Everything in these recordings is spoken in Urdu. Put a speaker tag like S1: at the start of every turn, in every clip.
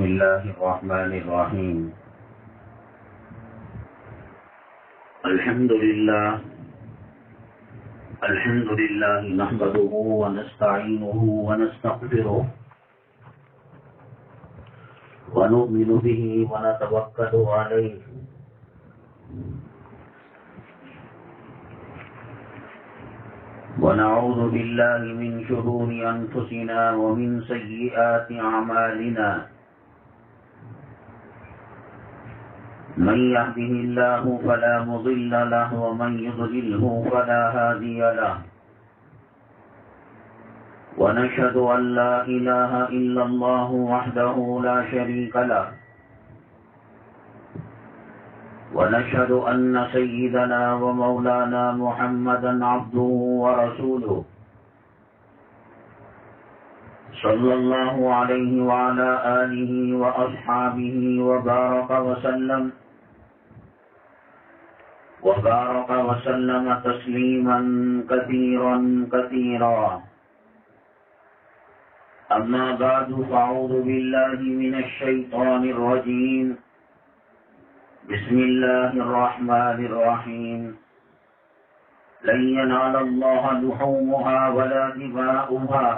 S1: بسم الله الرحمن الرحيم. الحمد لله نحمده ونستعينه ونستغفره ونؤمن به ونتوكل عليه ونعوذ بالله من شرور أنفسنا ومن سيئات أعمالنا. من يهده الله فلا مضل له ومن يضلله فلا هادي له. ونشهد أن لا إله إلا الله وحده لا شريك له. ونشهد أن سيدنا ومولانا محمدا عبده ورسوله صلى الله عليه وعلى آله وأصحابه وبارك وسلم تسليما كثيرا كثيرا. أما بعد فأعوذ بالله من الشيطان الرجيم. بسم الله الرحمن الرحيم. لن ينال الله لحومها ولا دماؤها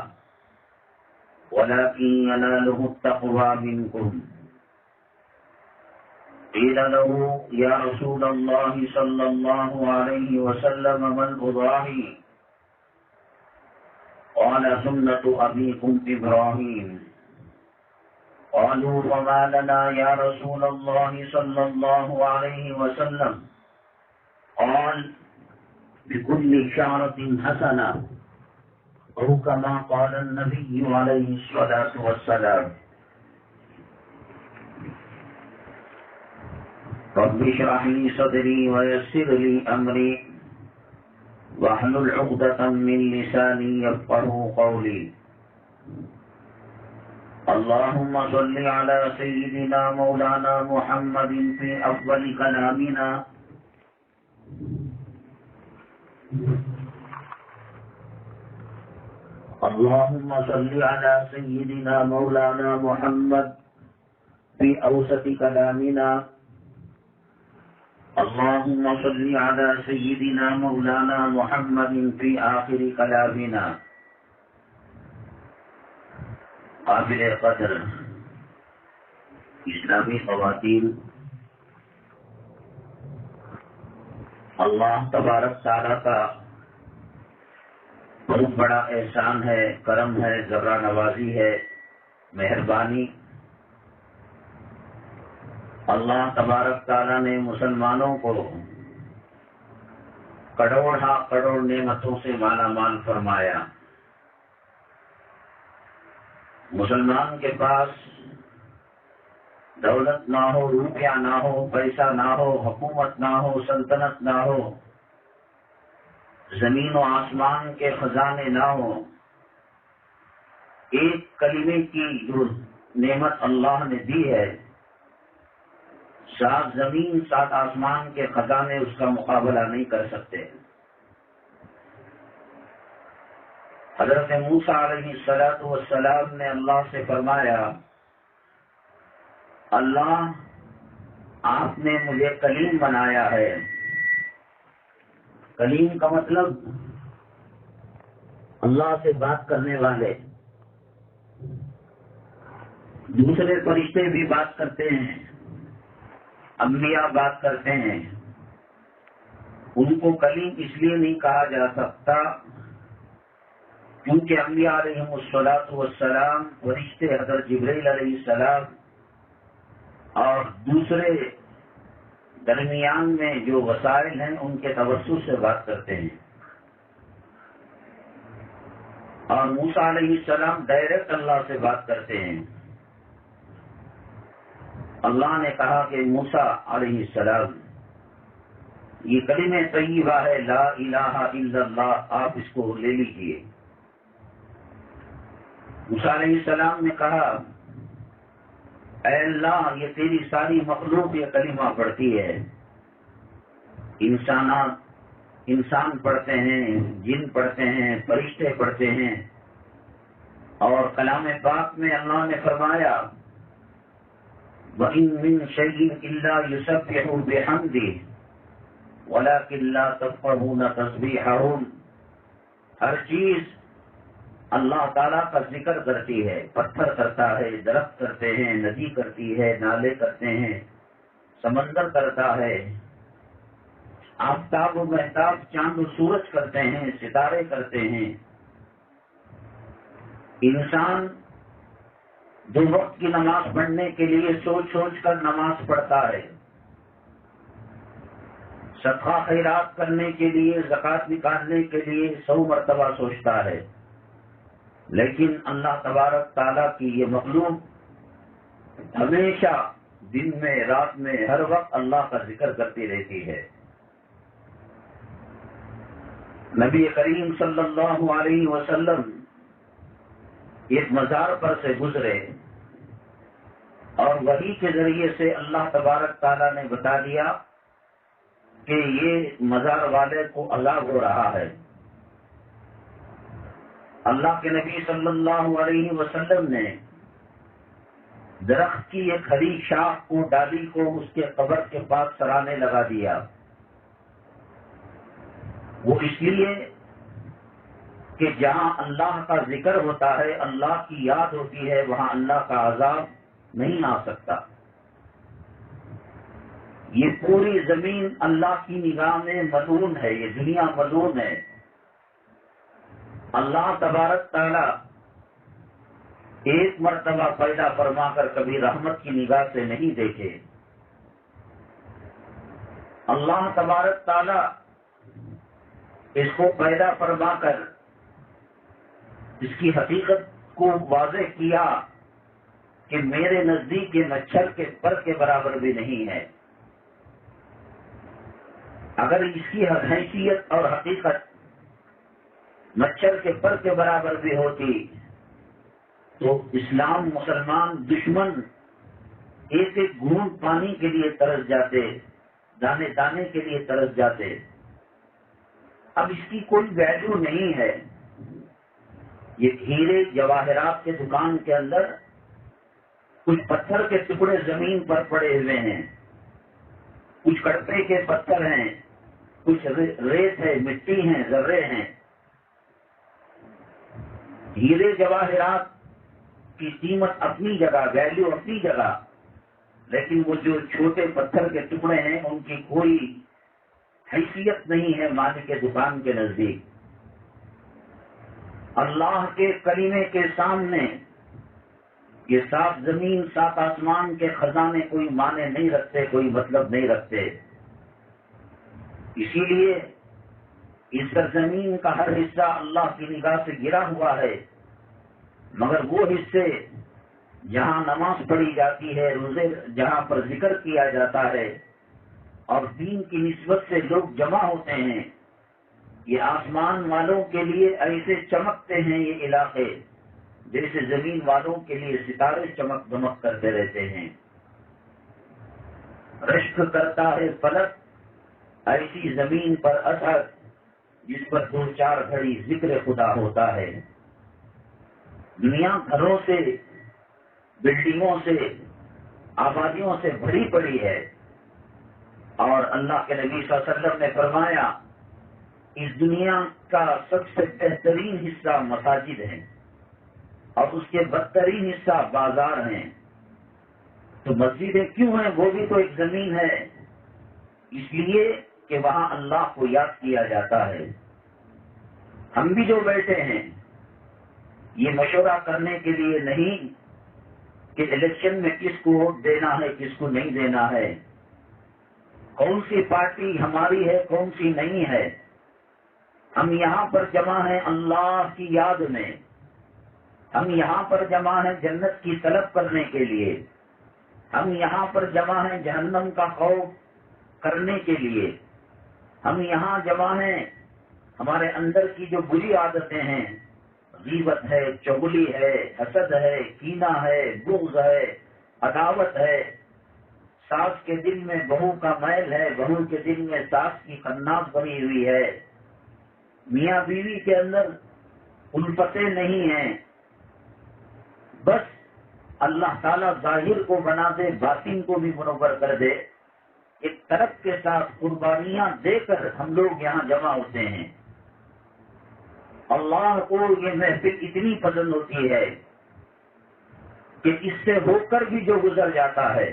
S1: ولكن يناله التقوى منكم. قيل له يا رسول الله صلى الله عليه وسلم ما الأضاحي؟ قال سنة أبيكم إبراهيم. قالوا وما لنا يا رسول الله صلى الله عليه وسلم؟ قال بكل شعرة حسنة أو كما قال النبي عليه الصلاة والسلام. رب اشرح لي صدري ويسر لي أمري واحلل عقدة من لساني يفقهوا قولي. اللهم صل على سيدنا مولانا محمد في أفضل كلامنا اللهم صل على سيدنا مولانا محمد في أوسط كلامنا. اللهم صل على سيدنا مولانا محمد في آخر كلامنا. قابل قدر اسلامی خواتین، اللہ تبارک تعالیٰ کا بہت بڑا احسان ہے، کرم ہے، ذرا نوازی ہے، مہربانی. اللہ تبارک تعالیٰ نے مسلمانوں کو کروڑ نعمتوں سے مالا مال فرمایا. مسلمان کے پاس دولت نہ ہو، روپیہ نہ ہو، پیسہ نہ ہو، حکومت نہ ہو، سلطنت نہ ہو، زمین و آسمان کے خزانے نہ ہو، ایک کلمے کی جو نعمت اللہ نے دی ہے، 7 زمین 7 آسمان کے خزانے اس کا مقابلہ نہیں کر سکتے. حضرت موسیٰ علیہ السلام نے اللہ سے فرمایا، اللہ آپ نے مجھے کلیم بنایا ہے. کلیم کا مطلب اللہ سے بات کرنے والے. دوسرے فرشتے بھی بات کرتے ہیں، انبیاء بات کرتے ہیں. ان کو کلیم اس لیے نہیں کہا جا سکتا کیونکہ انبیاء علیہم السلام فرشتے حضرت جبرائیل علیہ السلام اور دوسرے درمیان میں جو وسائل ہیں ان کے توسط سے بات کرتے ہیں. اور موسیٰ علیہ السلام ڈائریکٹ اللہ سے بات کرتے ہیں. اللہ نے کہا کہ موسیٰ علیہ السلام یہ کلمہ طیبہ ہے، لا الہ الا اللہ، آپ اس کو لے لیجئے. موسیٰ علیہ السلام نے کہا اے اللہ یہ تیری ساری مخلوق یہ کلمہ پڑھتی ہے. انسان پڑھتے ہیں، جن پڑھتے ہیں، فرشتے پڑھتے ہیں. اور کلام پاک میں اللہ نے فرمایا وَإِن مِّن شَيْءٍ إِلَّا يُسَبِّحُ بِحَمْدِهِ وَلَكِن لَّا تَفْقَهُونَ تَسْبِيحَهُمْ۔ ہر چیز اللہ تعالیٰ کا ذکر کرتی ہے، پتھر کرتا ہے، درخت کرتے ہیں، ندی کرتی ہے، نالے کرتے ہیں، سمندر کرتا ہے، آفتاب و مہتاب، چاند و سورج کرتے ہیں، ستارے کرتے ہیں۔ انسان دو وقت کی نماز پڑھنے کے لیے سوچ سوچ کر نماز پڑھتا ہے، صدقہ خیرات کرنے کے لیے، زکوٰۃ نکالنے کے لیے 100 مرتبہ سوچتا ہے، لیکن اللہ تبارک تعالیٰ کی یہ مخلوق ہمیشہ دن میں، رات میں، ہر وقت اللہ کا ذکر کرتی رہتی ہے۔ نبی کریم صلی اللہ علیہ وسلم ایک مزار پر سے گزرے اور وحی کے ذریعے سے اللہ تبارک تعالیٰ نے بتا دیا کہ یہ مزار والے کو عذاب ہو رہا ہے۔ اللہ کے نبی صلی اللہ علیہ وسلم نے درخت کی ایک ہری شاخ کو، ڈالی کو اس کے قبر کے پاس سرانے لگا دیا۔ وہ اس لیے کہ جہاں اللہ کا ذکر ہوتا ہے، اللہ کی یاد ہوتی ہے، وہاں اللہ کا عذاب نہیں آ سکتا۔ یہ پوری زمین اللہ کی نگاہ میں ملعون ہے، یہ دنیا ملعون ہے۔ اللہ تبارک تعالیٰ ایک مرتبہ پیدا فرما کر کبھی رحمت کی نگاہ سے نہیں دیکھے۔ اللہ تبارک تعالیٰ اس کو پیدا فرما کر اس کی حقیقت کو واضح کیا کہ میرے نزدیک یہ مچھر کے پر کے برابر بھی نہیں ہے۔ اگر اس کی حیثیت اور حقیقت مچھر کے پر کے برابر بھی ہوتی تو اسلام، مسلمان، دشمن ایک ایک گھونٹ پانی کے لیے ترس جاتے، دانے دانے کے لیے ترس جاتے۔ اب اس کی کوئی ویلیو نہیں ہے۔ یہ ہیرے جواہرات کے دکان کے اندر کچھ پتھر کے ٹکڑے زمین پر پڑے ہوئے ہیں، کچھ کڑپے کے پتھر ہیں، کچھ ریت ہے، مٹی ہیں، ذرے ہیں۔ ہیرے جواہرات کی قیمت اپنی جگہ، ویلیو اپنی جگہ، لیکن وہ جو چھوٹے پتھر کے ٹکڑے ہیں ان کی کوئی حیثیت نہیں ہے مالک کے دکان کے نزدیک۔ اللہ کے کلمے کے سامنے یہ سات زمین، سات آسمان کے خزانے کوئی معنی نہیں رکھتے، کوئی مطلب نہیں رکھتے۔ اسی لیے اس سرزمین کا ہر حصہ اللہ کی نگاہ سے گرا ہوا ہے، مگر وہ حصے جہاں نماز پڑھی جاتی ہے، روزے جہاں پر ذکر کیا جاتا ہے اور دین کی نسبت سے لوگ جمع ہوتے ہیں، یہ آسمان والوں کے لیے ایسے چمکتے ہیں یہ علاقے جیسے زمین والوں کے لیے ستارے چمک دمک کرتے رہتے ہیں۔ رشک کرتا ہے فلک ایسی زمین پر اثر جس پر 2-4 گھڑی ذکر خدا ہوتا ہے۔ دنیا گھروں سے، بلڈنگوں سے، آبادیوں سے بھری پڑی ہے، اور اللہ کے نبی صلی اللہ علیہ وسلم نے فرمایا اس دنیا کا سب سے بہترین حصہ مساجد ہیں اور اس کے بدترین حصہ بازار ہیں۔ تو مسجدیں کیوں ہیں؟ وہ بھی تو ایک زمین ہے، اس لیے کہ وہاں اللہ کو یاد کیا جاتا ہے۔ ہم بھی جو بیٹھے ہیں یہ مشورہ کرنے کے لیے نہیں کہ الیکشن میں کس کو ووٹ دینا ہے، کس کو نہیں دینا ہے، کون سی پارٹی ہماری ہے، کون سی نہیں ہے۔ ہم یہاں پر جمع ہیں اللہ کی یاد میں، ہم یہاں پر جمع ہیں جنت کی طلب کرنے کے لیے، ہم یہاں پر جمع ہیں جہنم کا خوف کرنے کے لیے، ہم یہاں جمع ہیں ہمارے اندر کی جو بری عادتیں ہیں، غیبت ہے، چغلی ہے، حسد ہے، کینہ ہے، بغض ہے، عداوت ہے، ساس کے دل میں بہو کا میل ہے، بہو کے دل میں ساس کی خناس بنی ہوئی ہے، میاں بیوی کے اندر الفتیں نہیں ہیں، بس اللہ تعالیٰ ظاہر کو بنا دے، باطن کو بھی منور کر دے۔ ایک طرف کے ساتھ قربانیاں دے کر ہم لوگ یہاں جمع ہوتے ہیں۔ اللہ کو یہ محفل اتنی پسند ہوتی ہے کہ اس سے ہو کر بھی جو گزر جاتا ہے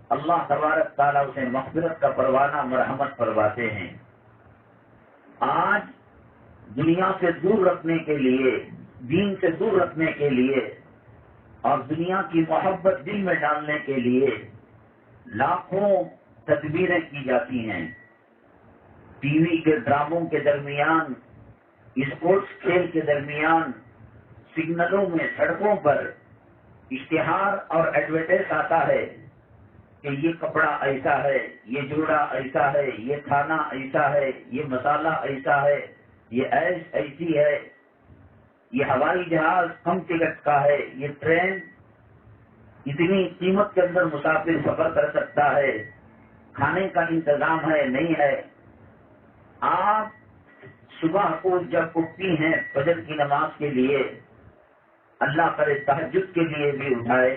S1: اللہ تبارک تعالیٰ اسے مغفرت کا پروانہ مرحمت پرواتے ہیں۔ آج دنیا سے دور رکھنے کے لیے، دین سے دور رکھنے کے لیے اور دنیا کی محبت دل میں ڈالنے کے لیے لاکھوں تدبیریں کی جاتی ہیں۔ ٹی وی کے ڈراموں کے درمیان، اسپورٹس کھیل کے درمیان، سگنلوں میں، سڑکوں پر اشتہار اور ایڈورٹائز آتا ہے کہ یہ کپڑا ایسا ہے، یہ جوڑا ایسا ہے، یہ کھانا ایسا ہے، یہ مسالہ ایسا ہے، یہ ایسی ہے، یہ ہوائی جہاز کم ٹکٹ کا ہے، یہ ٹرین اتنی قیمت کے اندر مسافر سفر کر سکتا ہے، کھانے کا انتظام ہے نہیں ہے۔ آپ صبح کو جب اٹھتی ہیں فجر کی نماز کے لیے، اللہ کرے تہجد کے لیے بھی اٹھائے۔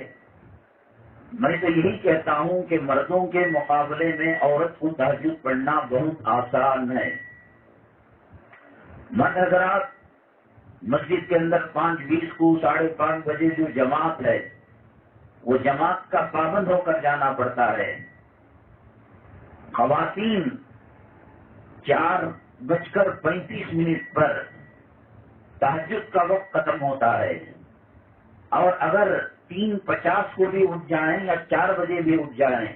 S1: میں تو یہی کہتا ہوں کہ مردوں کے مقابلے میں عورت کو تہجد پڑھنا بہت آسان ہے۔ مرد حضرات مسجد کے اندر 5:20 کو 5:30 بجے جو جماعت ہے وہ جماعت کا پابند ہو کر جانا پڑتا ہے۔ خواتین 4:35 پر تہجد کا وقت ختم ہوتا ہے، اور اگر 3:50 کو بھی اٹھ جائیں یا 4 بجے بھی اٹھ جائیں،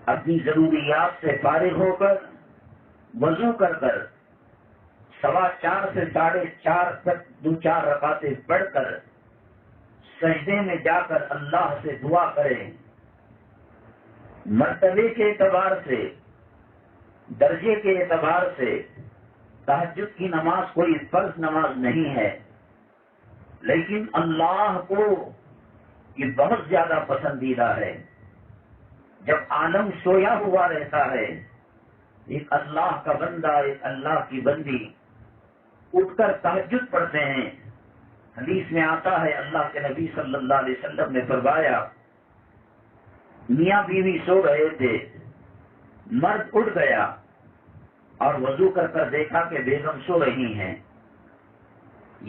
S1: اپنی ضروریات سے فارغ ہو کر وضو کر 4:15 سے 4:30 تک 2-4 رکعتیں پڑھ کر سجدے میں جا کر اللہ سے دعا کریں۔ مرتبے کے اعتبار سے، درجے کے اعتبار سے تہجد کی نماز کوئی فرض نماز نہیں ہے، لیکن اللہ کو یہ بہت زیادہ پسندیدہ ہے۔ جب عالم سویا ہوا رہتا ہے، ایک اللہ کا بندہ، ایک اللہ کی بندی اٹھ کر تہجد پڑھتے ہیں۔ حدیث میں آتا ہے اللہ کے نبی صلی اللہ علیہ وسلم نے فرمایا، میاں بیوی سو رہے تھے، مرد اٹھ گیا اور وضو کر دیکھا کہ بیگم سو رہی ہیں،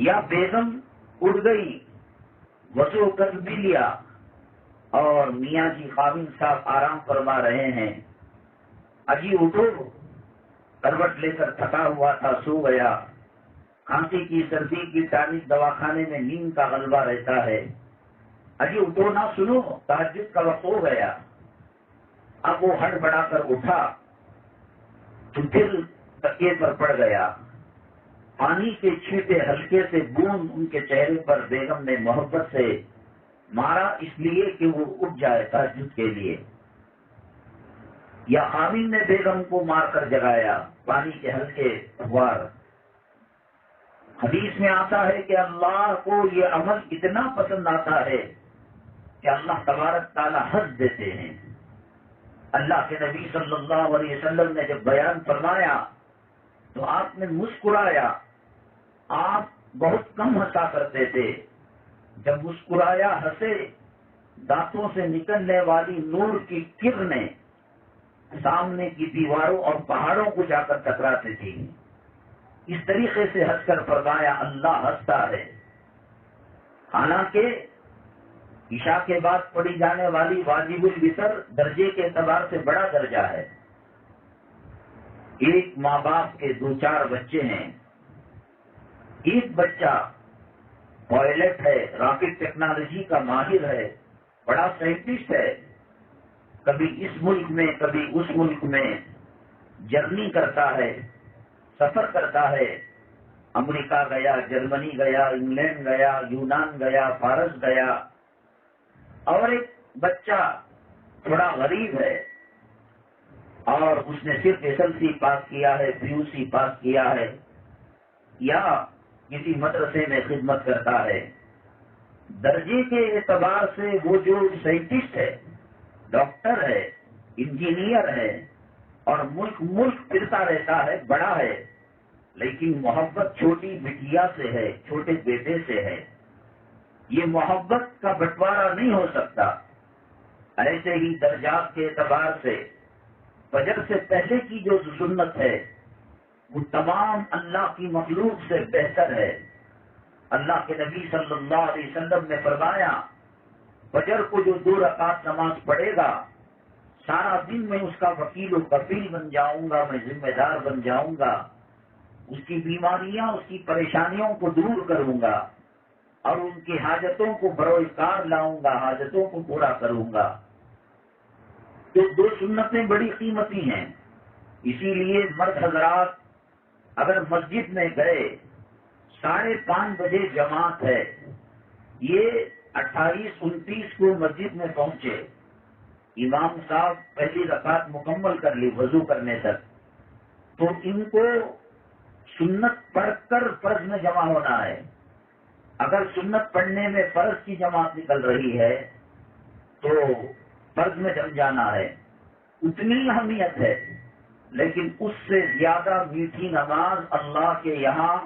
S1: یا بیگم اٹھ گئی وضو کر بھی لیا اور میاں جی خاوند صاحب آرام فرما رہے ہیں، اجی اٹھو، کروٹ لے کر تھکا ہوا تھا، سو گیا، کھانسی کی سردی کی ٹانک دواخانے میں نیند کا غلبہ رہتا ہے، اجی اٹھو نہ، سنو تہجد کا وقت ہو گیا۔ اب وہ ہٹ بڑا کر اٹھا تو دل تکیے پر پڑ گیا، پانی کے چھینٹے ہلکے سے بوند ان کے چہرے پر بیگم نے محبت سے مارا، اس لیے کہ وہ اٹھ جائے تہجد کے لیے، یا خاوند نے بیگم کو مار کر جگایا، پانی کے ہلکے فوار۔ حدیث میں آتا ہے کہ اللہ کو یہ عمل اتنا پسند آتا ہے کہ اللہ تبارک تعالیٰ حج دیتے ہیں۔ اللہ کے نبی صلی اللہ علیہ وسلم نے جب بیان فرمایا تو آپ نے مسکرایا۔ آپ بہت کم ہنسا کرتے تھے، جب مسکرایا، ہنسے، دانتوں سے نکلنے والی نور کی کرنیں سامنے کی دیواروں اور پہاڑوں کو جا کر ٹکراتی تھی۔ اس طریقے سے ہنس کر فرمایا اللہ ہنستا ہے۔ حالانکہ عشاء کے بعد پڑھی جانے والی واجب الوتر درجے کے اعتبار سے بڑا درجہ ہے۔ ایک ماں باپ کے 2-4 بچے ہیں، ایک بچہ پائلٹ ہے، راکٹ ٹیکنالوجی کا ماہر ہے، بڑا سائنٹسٹ ہے، کبھی اس ملک میں کبھی اس ملک میں جرنی کرتا ہے، سفر کرتا ہے، امریکہ گیا، جرمنی گیا، انگلینڈ گیا، یونان گیا، فارس گیا۔ اور ایک بچہ تھوڑا غریب ہے اور اس نے صرف SSLC پاس کیا ہے، PUC پاس کیا ہے، یا کسی مدرسے میں خدمت کرتا ہے۔ درجے کے اعتبار سے وہ جو سائنٹسٹ ہے، ڈاکٹر ہے، انجینئر ہے اور ملک پھرتا رہتا ہے، بڑا ہے، لیکن محبت چھوٹی بٹیا سے ہے، چھوٹے بیٹے سے ہے۔ یہ محبت کا بٹوارا نہیں ہو سکتا۔ ایسے ہی درجات کے اعتبار سے فجر سے پہلے کی جو سنت ہے وہ تمام اللہ کی مخلوق سے بہتر ہے۔ اللہ کے نبی صلی اللہ علیہ وسلم نے فرمایا فجر کو جو 2 رکعت نماز پڑھے گا سارا دن میں اس کا وکیل و کفیل بن جاؤں گا، میں ذمہ دار بن جاؤں گا، اس کی بیماریاں اس کی پریشانیوں کو دور کروں گا اور ان کی حاجتوں کو بروئے کار لاؤں گا، حاجتوں کو پورا کروں گا۔ تو 2 سنتیں بڑی قیمتی ہیں، اسی لیے مرد حضرات اگر مسجد میں گئے 5:30 بجے جماعت ہے، یہ 28 29 کو مسجد میں پہنچے، امام صاحب پہلی رکعت مکمل کر لی وضو کرنے تک، تو ان کو سنت پڑھ کر فرض میں جمع ہونا ہے۔ اگر سنت پڑھنے میں فرض کی جماعت نکل رہی ہے تو فرض میں جم جانا ہے، اتنی اہمیت ہے، لیکن اس سے زیادہ میٹھی نماز اللہ کے یہاں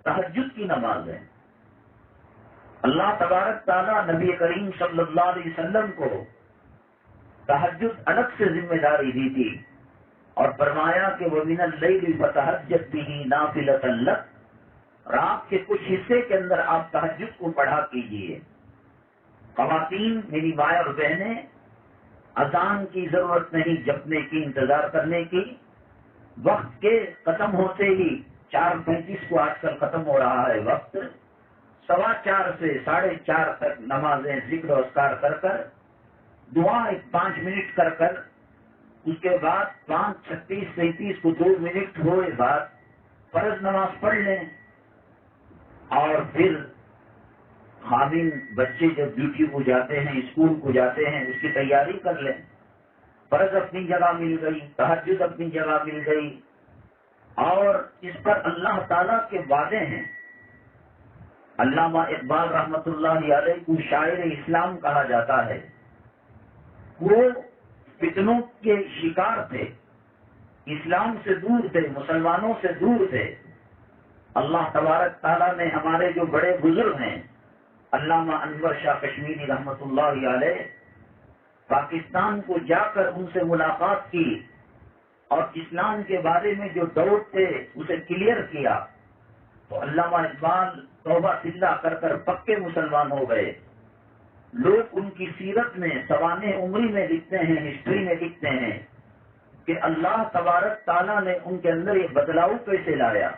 S1: تہجد کی نماز ہے۔ اللہ تبارک تعالیٰ نبی کریم صلی اللہ علیہ وسلم کو تہجد الگ سے ذمہ داری دی تھی اور فرمایا کہ وَمِنَ اللَّيْلِ فَتَهَجَّدْ بِهِ نَافِلَةً لَكَ، رات کے کچھ حصے کے اندر آپ تہجد کو پڑھا کیجیے۔ خواتین میری مائیں اور بہنیں، اذان کی ضرورت نہیں جپنے کی، انتظار کرنے کی، وقت کے ختم ہوتے ہی 4:35 کو آج کل ختم ہو رہا ہے وقت، 4:15 سے 4:30 تک نمازیں ذکر و اذکار کر کر، دعا 5 منٹ کر کر، اس کے بعد 5:36 37 کو 2 منٹ ہوئے بعد فرض نماز پڑھ لیں، اور پھر خادم بچے جب ڈیوٹی کو جاتے ہیں، اسکول کو جاتے ہیں، اس کی تیاری کر لیں۔ فرض اپنی جگہ مل گئی، تہجد اپنی جگہ مل گئی، اور اس پر اللہ تعالیٰ کے وعدے ہیں۔ علامہ اقبال رحمۃ اللہ علیہ کو شاعر اسلام کہا جاتا ہے، وہ فتنوں کے شکار تھے، اسلام سے دور تھے، مسلمانوں سے دور تھے۔ اللہ تبارک تعالیٰ نے ہمارے جو بڑے بزرگ ہیں، علامہ انور شاہ کشمیری رحمۃ اللہ علیہ، پاکستان کو جا کر ان سے ملاقات کی اور اسلام کے بارے میں جو ڈاؤٹ تھے اسے کلیئر کیا، تو علامہ اقبال توبہ صلہ کر کر پکے مسلمان ہو گئے۔ لوگ ان کی سیرت میں سوانح عمری میں لکھتے ہیں، ہسٹری میں لکھتے ہیں کہ اللہ تبارک تعالیٰ نے ان کے اندر یہ بدلاؤ کیسے لایا۔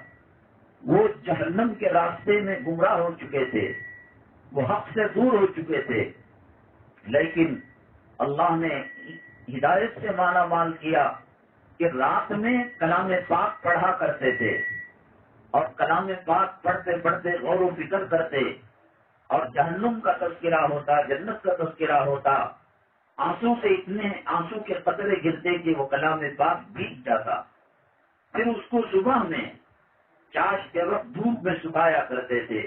S1: وہ جہنم کے راستے میں گمراہ ہو چکے تھے، وہ حق سے دور ہو چکے تھے، لیکن اللہ نے ہدایت سے مالا مال کیا کہ رات میں کلام پاک پڑھا کرتے تھے، اور کلام پاک پڑھتے پڑھتے غور و فکر کرتے، اور جہنم کا تذکرہ ہوتا، جنت کا تذکرہ ہوتا، آنسو سے اتنے آنسو کے قطرے گرتے کہ وہ کلام پاک بھیگ جاتا۔ پھر اس کو صبح میں چاش کے وقت دھوپ میں سکھایا کرتے تھے۔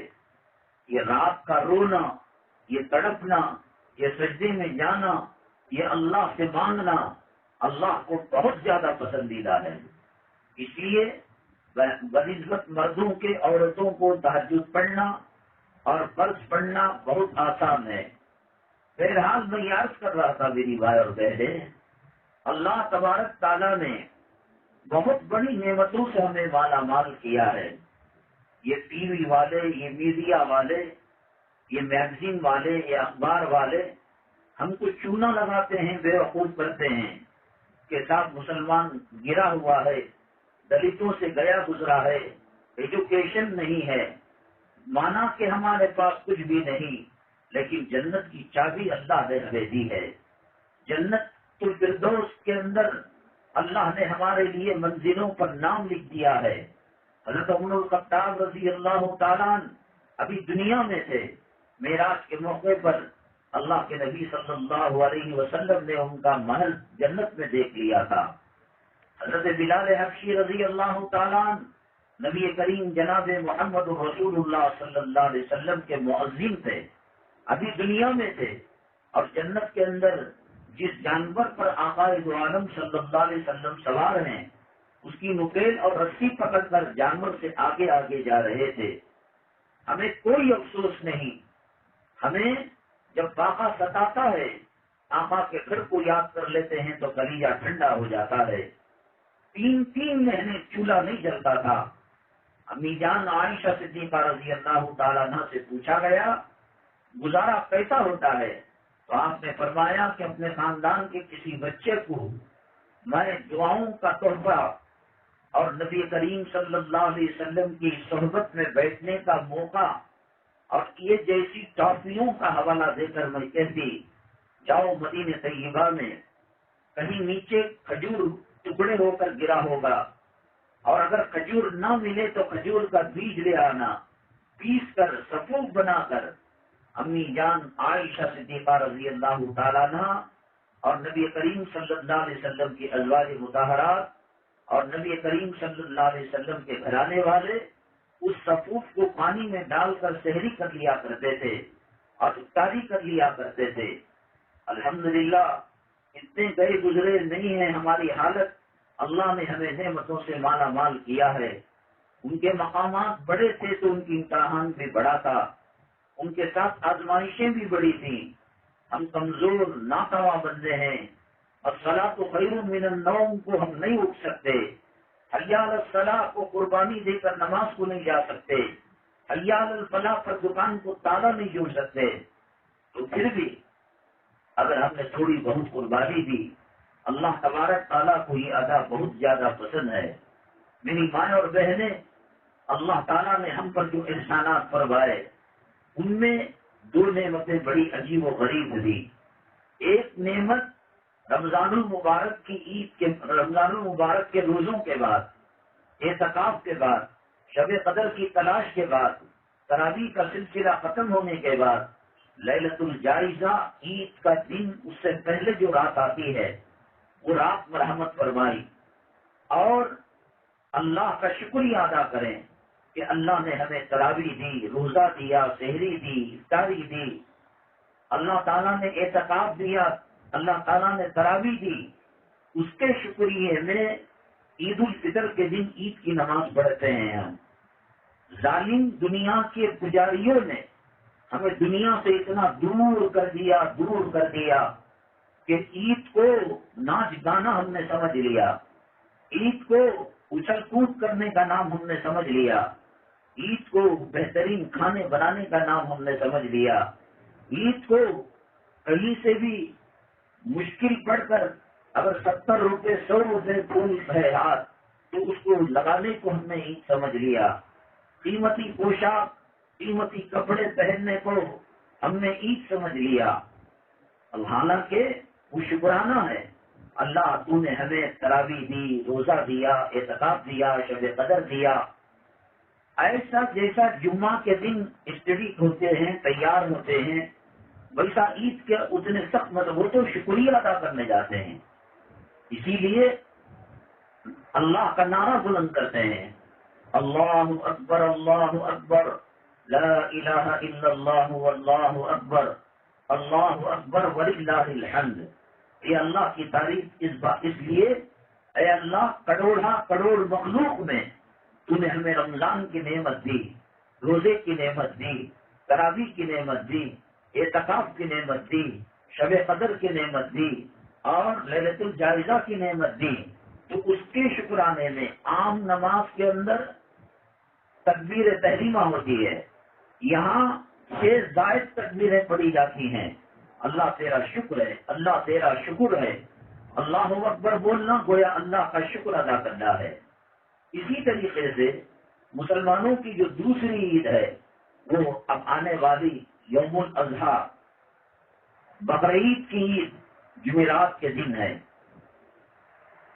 S1: یہ رات کا رونا، یہ تڑپنا، یہ سجدے میں جانا، یہ اللہ سے مانگنا اللہ کو بہت زیادہ پسندیدہ ہے۔ اس لیے بنسبت مردوں کے عورتوں کو تہجد پڑھنا اور فرض پڑھنا بہت آسان ہے۔ بہرحال میں یہ عرض کر رہا تھا میری بھائی اور بہنیں، اللہ تبارک تعالیٰ نے بہت بڑی نعمتوں سے ہمیں مالا مال کیا ہے۔ یہ ٹی وی والے، یہ میڈیا والے، یہ میگزین والے، یہ اخبار والے ہم کو چونا لگاتے ہیں، بے وقوف کرتے ہیں کہ صاحب مسلمان گرا ہوا ہے، دلتوں سے گیا گزرا ہے، ایجوکیشن نہیں ہے، مانا کہ ہمارے پاس کچھ بھی نہیں، لیکن جنت کی چابی اللہ نے ہمیں دی ہے۔ جنت الفردوس کے اندر اللہ نے ہمارے لیے منزلوں پر نام لکھ دیا ہے۔ حضرت عمر الخطاب رضی اللہ تعالیٰ عنہ ابھی دنیا میں تھے، معراج کے موقع پر اللہ کے نبی صلی اللہ علیہ وسلم نے ان کا محل جنت میں دیکھ لیا تھا۔ حضرت بلال حبشی رضی اللہ تعالیٰ عنہ نبی کریم جناب محمد رسول اللہ صلی اللہ علیہ وسلم کے مؤذن تھے، ابھی دنیا میں تھے، اور جنت کے اندر جس جانور پر آقا دو عالم صلی اللہ علیہ وسلم سوار ہیں، اس کی نکیل اور رسی پکڑ کر جانور سے آگے آگے جا رہے تھے۔ ہمیں کوئی افسوس نہیں ہمیں جب فاقہ ستاتا ہے آقا کے گھر کو یاد کر لیتے ہیں تو کلیجہ ٹھنڈا ہو جاتا ہے۔ 3 مہینے چولہا نہیں جلتا تھا۔ امی جان عائشہ صدیقہ رضی اللہ تعالیٰ عنہ سے پوچھا گیا گزارا کیسا ہوتا ہے؟ تو آپ نے فرمایا کہ اپنے خاندان کے کسی بچے کو میں دعاؤں کا تحفہ اور نبی کریم صلی اللہ علیہ وسلم کی صحبت میں بیٹھنے کا موقع اور یہ جیسی ٹافیوں کا حوالہ دے کر میں کہتی جاؤ مدینہ طیبہ میں کہیں نیچے کھجور ٹکڑے ہو کر گرا ہوگا، اور اگر کھجور نہ ملے تو کھجور کا بیج لے آنا، پیس کر سفوف بنا کر امی جان عائشہ صدیقہ رضی اللہ تعالیٰ عنہ اور نبی کریم صلی اللہ علیہ وسلم کی ازواج مطہرات اور نبی کریم صلی اللہ علیہ وسلم کے گھرانے والے اس سفوف کو پانی میں ڈال کر سحری کر لیا کرتے تھے اور افطاری کر لیا کرتے تھے۔ الحمدللہ اتنے گئے گزرے نہیں ہیں ہماری حالت، اللہ نے ہمیں نعمتوں سے مالا مال کیا ہے۔ ان کے مقامات بڑے تھے تو ان کی امتحان بھی بڑا تھا، ان کے ساتھ آزمائشیں بھی بڑی تھیں۔ ہم کمزور ناتواں بندے ہیں، الصلاۃ خیر من النوم کو ہم نہیں اٹھ سکتے، حی علی الصلاۃ کو قربانی دے کر نماز کو نہیں جا سکتے، حی علی الفلاح پر دکان کو تالا نہیں جوڑ سکتے، تو پھر بھی اگر ہم نے تھوڑی بہت قربانی دی اللہ تبارک تعالیٰ کو یہ ادا بہت زیادہ پسند ہے۔ میری ماں اور بہنیں، اللہ تعالیٰ نے ہم پر جو احسانات فرمائے ان میں 2 نعمتیں بڑی عجیب و غریب تھی۔ ایک نعمت رمضان المبارک کی عید کے رمضان المبارک کے روزوں کے بعد، اعتکاف کے بعد، شب قدر کی تلاش کے بعد، تراویح کا سلسلہ ختم ہونے کے بعد لیلۃ الجائزہ عید کا دن اس سے پہلے جو رات آتی ہے وہ رات مرحمت فرمائی، اور اللہ کا شکریہ ادا کریں کہ اللہ نے ہمیں تراویح دی، روزہ دیا، سحری دی، افطاری دی، اللہ تعالیٰ نے اعتکاف دیا، اللہ تعالیٰ نے تراویح دی۔ اس کے شکریہ میں عید الفطر کے دن عید کی نماز پڑھتے ہیں ہم۔ ظالم دنیا کے پجاریوں نے ہمیں دنیا سے اتنا دور کر دیا کہ عید کو ناچ گانا ہم نے سمجھ لیا، عید کو اچھل کود کرنے کا نام ہم نے سمجھ لیا، عید کو بہترین کھانے بنانے کا نام ہم نے سمجھ لیا، عید کو کہیں سے بھی مشکل پڑ کر اگر 70 روپے 100 روپے پھول ہے ہاتھ تو اس کو لگانے کو ہم نے عید سمجھ لیا، قیمتی پوشاک قیمتی کپڑے پہننے کو ہم نے عید سمجھ لیا۔ حالانکہ وہ شکرانہ ہے، اللہ تو نے ہمیں تراویح دی، روزہ دیا، اعتکاف دیا، شب قدر دیا۔ ایسا جیسا جمعہ کے دن اسٹڈی ہوتے ہیں، تیار ہوتے ہیں، ویسا عید کے اتنے سخت وہ تو شکریہ ادا کرنے جاتے ہیں۔ اسی لیے اللہ کا نعرہ بلند کرتے ہیں، اللہ اکبر اللہ اکبر لا الہ الا اللہ واللہ اکبر اللہ اکبر وللہ الحمد۔ یہ اللہ کی تعریف اس لیے اے اللہ کروڑ مخلوق میں تو نے ہمیں رمضان کی نعمت دی، روزے کی نعمت دی، تراویح کی نعمت دی، اعتکاف کی نعمت دی، شب قدر کی نعمت دی اور لیلۃ الجائزہ کی نعمت دی، تو اس کے شکرانے میں عام نماز کے اندر تکبیر تحریمہ ہوتی ہے، یہاں 6 زائد تکبیریں پڑھی جاتی ہیں۔ اللہ تیرا شکر ہے، اللہ تیرا شکر ہے، اللہ اکبر بولنا گویا اللہ کا شکر ادا کرنا ہے۔ اسی طریقے سے مسلمانوں کی جو دوسری عید ہے وہ اب آنے والی یوم الاضحیٰ بقرعید کی عید جمعرات کے دن ہے۔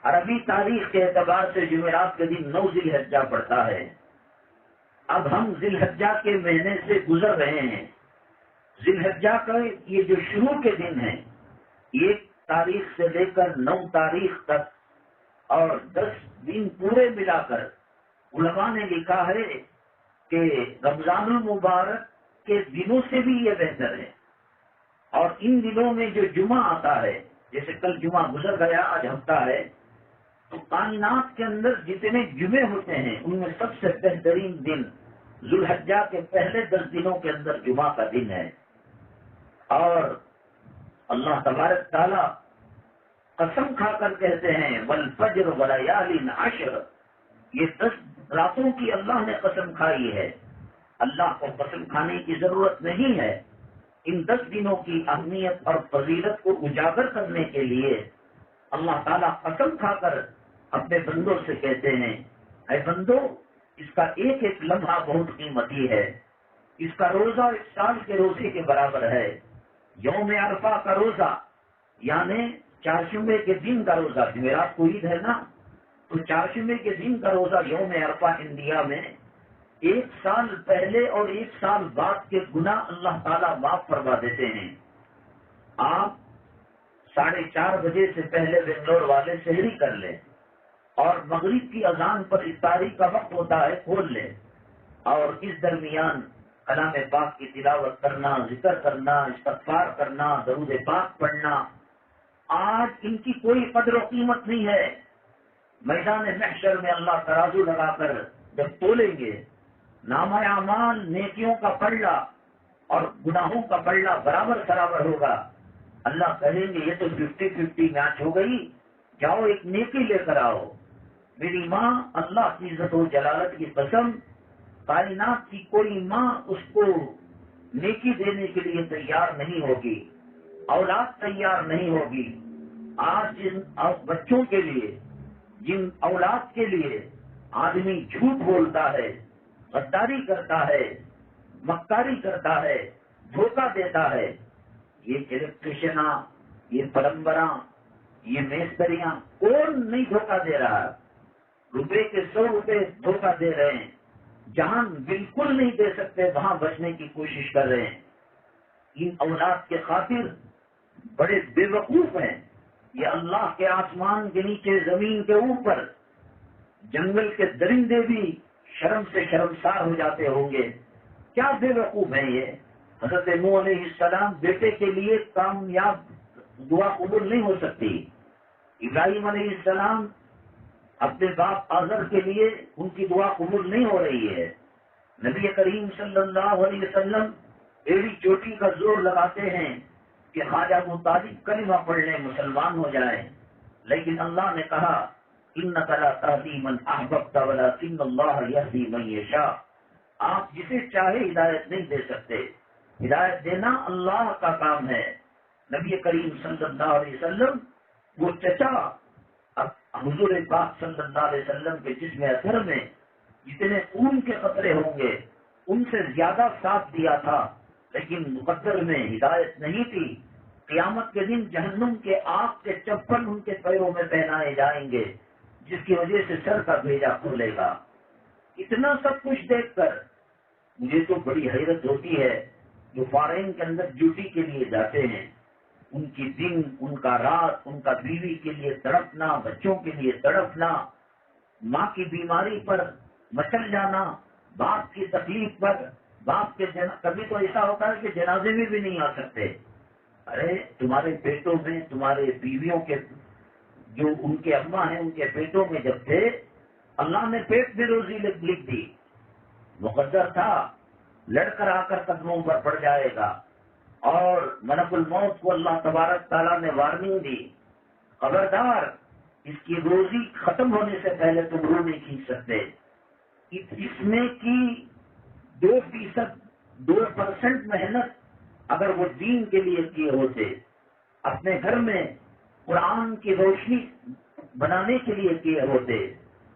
S1: عربی تاریخ کے اعتبار سے جمعرات کے دن 9 ذی الحجہ پڑتا ہے۔ اب ہم ذی الحجہ کے مہینے سے گزر رہے ہیں۔ ذی الحجہ کا یہ جو شروع کے دن ہے 1 تاریخ سے لے کر 9 تاریخ تک اور 10 دن پورے ملا کر علماء نے لکھا ہے کہ رمضان المبارک کے دنوں سے بھی یہ بہتر ہے، اور ان دنوں میں جو جمعہ آتا ہے، جیسے کل جمعہ گزر گیا، آج ہفتہ ہے، تو کائنات کے اندر جتنے جمعے ہوتے ہیں ان میں سب سے بہترین دن ذوالحجہ کے پہلے 10 دنوں کے اندر جمعہ کا دن ہے۔ اور اللہ تبارک تعالیٰ قسم کھا کر کہتے ہیں والفجر ولیال عشر، یہ 10 راتوں کی اللہ نے قسم کھائی ہے. اللہ کو قسم کھانے کی ضرورت نہیں ہے. ان 10 دنوں کی اہمیت اور فضیلت کو اجاگر کرنے کے لیے اللہ تعالیٰ قسم کھا کر اپنے بندوں سے کہتے ہیں اے بندو، اس کا ایک ایک لمحہ بہت قیمتی ہے. اس کا روزہ 1 سال کے روزے کے برابر ہے. یوم عرفہ کا روزہ یعنی چارشمبے کے دن کا روزہ، جمعرات کو عید ہے نا، تو چارشمبے کے دن کا روزہ یوم عرفہ انڈیا میں 1 سال پہلے اور 1 سال بعد کے گناہ اللہ تعالیٰ معاف فرما دیتے ہیں. آپ 4:30 بجے سے پہلے بنگلور والے سحری کر لیں اور مغرب کی اذان پر افطاری کا وقت ہوتا ہے کھول لیں، اور اس درمیان کلام پاک کی تلاوت کرنا، ذکر کرنا، استغفار کرنا، درود پاک پڑھنا. آج ان کی کوئی قدر و قیمت نہیں ہے. میدان محشر میں اللہ ترازو لگا کر جب تولیں گے، نامہ اعمال نیکیوں کا پلڑا اور گناہوں کا پلڑا برابر برابر ہوگا. اللہ کہیں گے یہ تو 50-50 میچ ہو گئی، جاؤ ایک نیکی لے کر آؤ. میری ماں اللہ کی عزت و جلالت کی قسم، کائنات کی کوئی ماں اس کو نیکی دینے کے لیے تیار نہیں ہوگی، اولاد تیار نہیں ہوگی. آج جن بچوں کے لیے، جن اولاد کے لیے آدمی جھوٹ بولتا ہے، غداری کرتا ہے، مکاری کرتا ہے، دھوکہ دیتا ہے، یہ الیکٹریشناں، یہ پلمبراں، یہ میستریاں، کون نہیں دھوکہ دے رہا؟ روپے کے 100 روپے دھوکہ دے رہے ہیں. جہاں بالکل نہیں دے سکتے وہاں بچنے کی کوشش کر رہے ہیں. ان اولاد کے خاطر بڑے بے وقوف ہیں. یہ اللہ کے آسمان کے نیچے، زمین کے اوپر جنگل کے درندے بھی شرم سے شرمسار ہو جاتے ہوں گے. کیا بے وقوف ہیں یہ؟ حضرت نوح علیہ السلام بیٹے کے لیے کامیاب دعا قبول نہیں ہو سکتی. ابراہیم علیہ السلام اپنے باپ آزر کے لیے ان کی دعا قبول نہیں ہو رہی ہے. نبی کریم صلی اللہ علیہ وسلم ایڑی چوٹی کا زور لگاتے ہیں کہ خواجہ ابو طالب کلمہ پڑھ لیں، مسلمان ہو جائیں، لیکن اللہ نے کہا انک لا تہدی من احببت ولکن اللہ یہدی من یشاء. آپ جسے چاہے ہدایت نہیں دے سکتے، ہدایت دینا اللہ کا کام ہے. نبی کریم صلی اللہ علیہ وسلم وہ چچا حضور پاک صلی اللہ علیہ وسلم کے جسم اثر میں جتنے خون کے قطرے ہوں گے ان سے زیادہ ساتھ دیا تھا، لیکن مقدر میں ہدایت نہیں تھی. قیامت کے دن جہنم کے آگ کے چپل ان کے پیروں میں پہنائے جائیں گے، جس کی وجہ سے سر کا بھیجا کھولے گا. اتنا سب کچھ دیکھ کر مجھے تو بڑی حیرت ہوتی ہے. جو فارین کے اندر ڈیوٹی کے لیے جاتے ہیں، ان کی دن، ان کا رات، ان کا بیوی کے لیے تڑپنا، بچوں کے لیے تڑپنا، ماں کی بیماری پر مچل جانا، باپ کی تکلیف پر، باپ کے کبھی تو ایسا ہوتا ہے کہ جنازے میں بھی نہیں آ سکتے. ارے تمہارے پیٹوں میں، تمہارے بیویوں کے جو ان کے اماں ہیں ان کے پیٹوں میں جب تھے، اللہ نے پیٹ میں روزی لکھ دی. مقدر تھا لڑ کر آ کر قدموں پر پڑ جائے گا، اور ملک الموت کو اللہ تبارک تعالیٰ نے وارننگ دی، خبردار اس کی روزی ختم ہونے سے پہلے تم روح نہیں کھینچ سکتے. اس میں کی 2% محنت اگر وہ دین کے لیے کیے ہوتے، اپنے گھر میں قرآن کی روشنی بنانے کے لیے کیے ہوتے،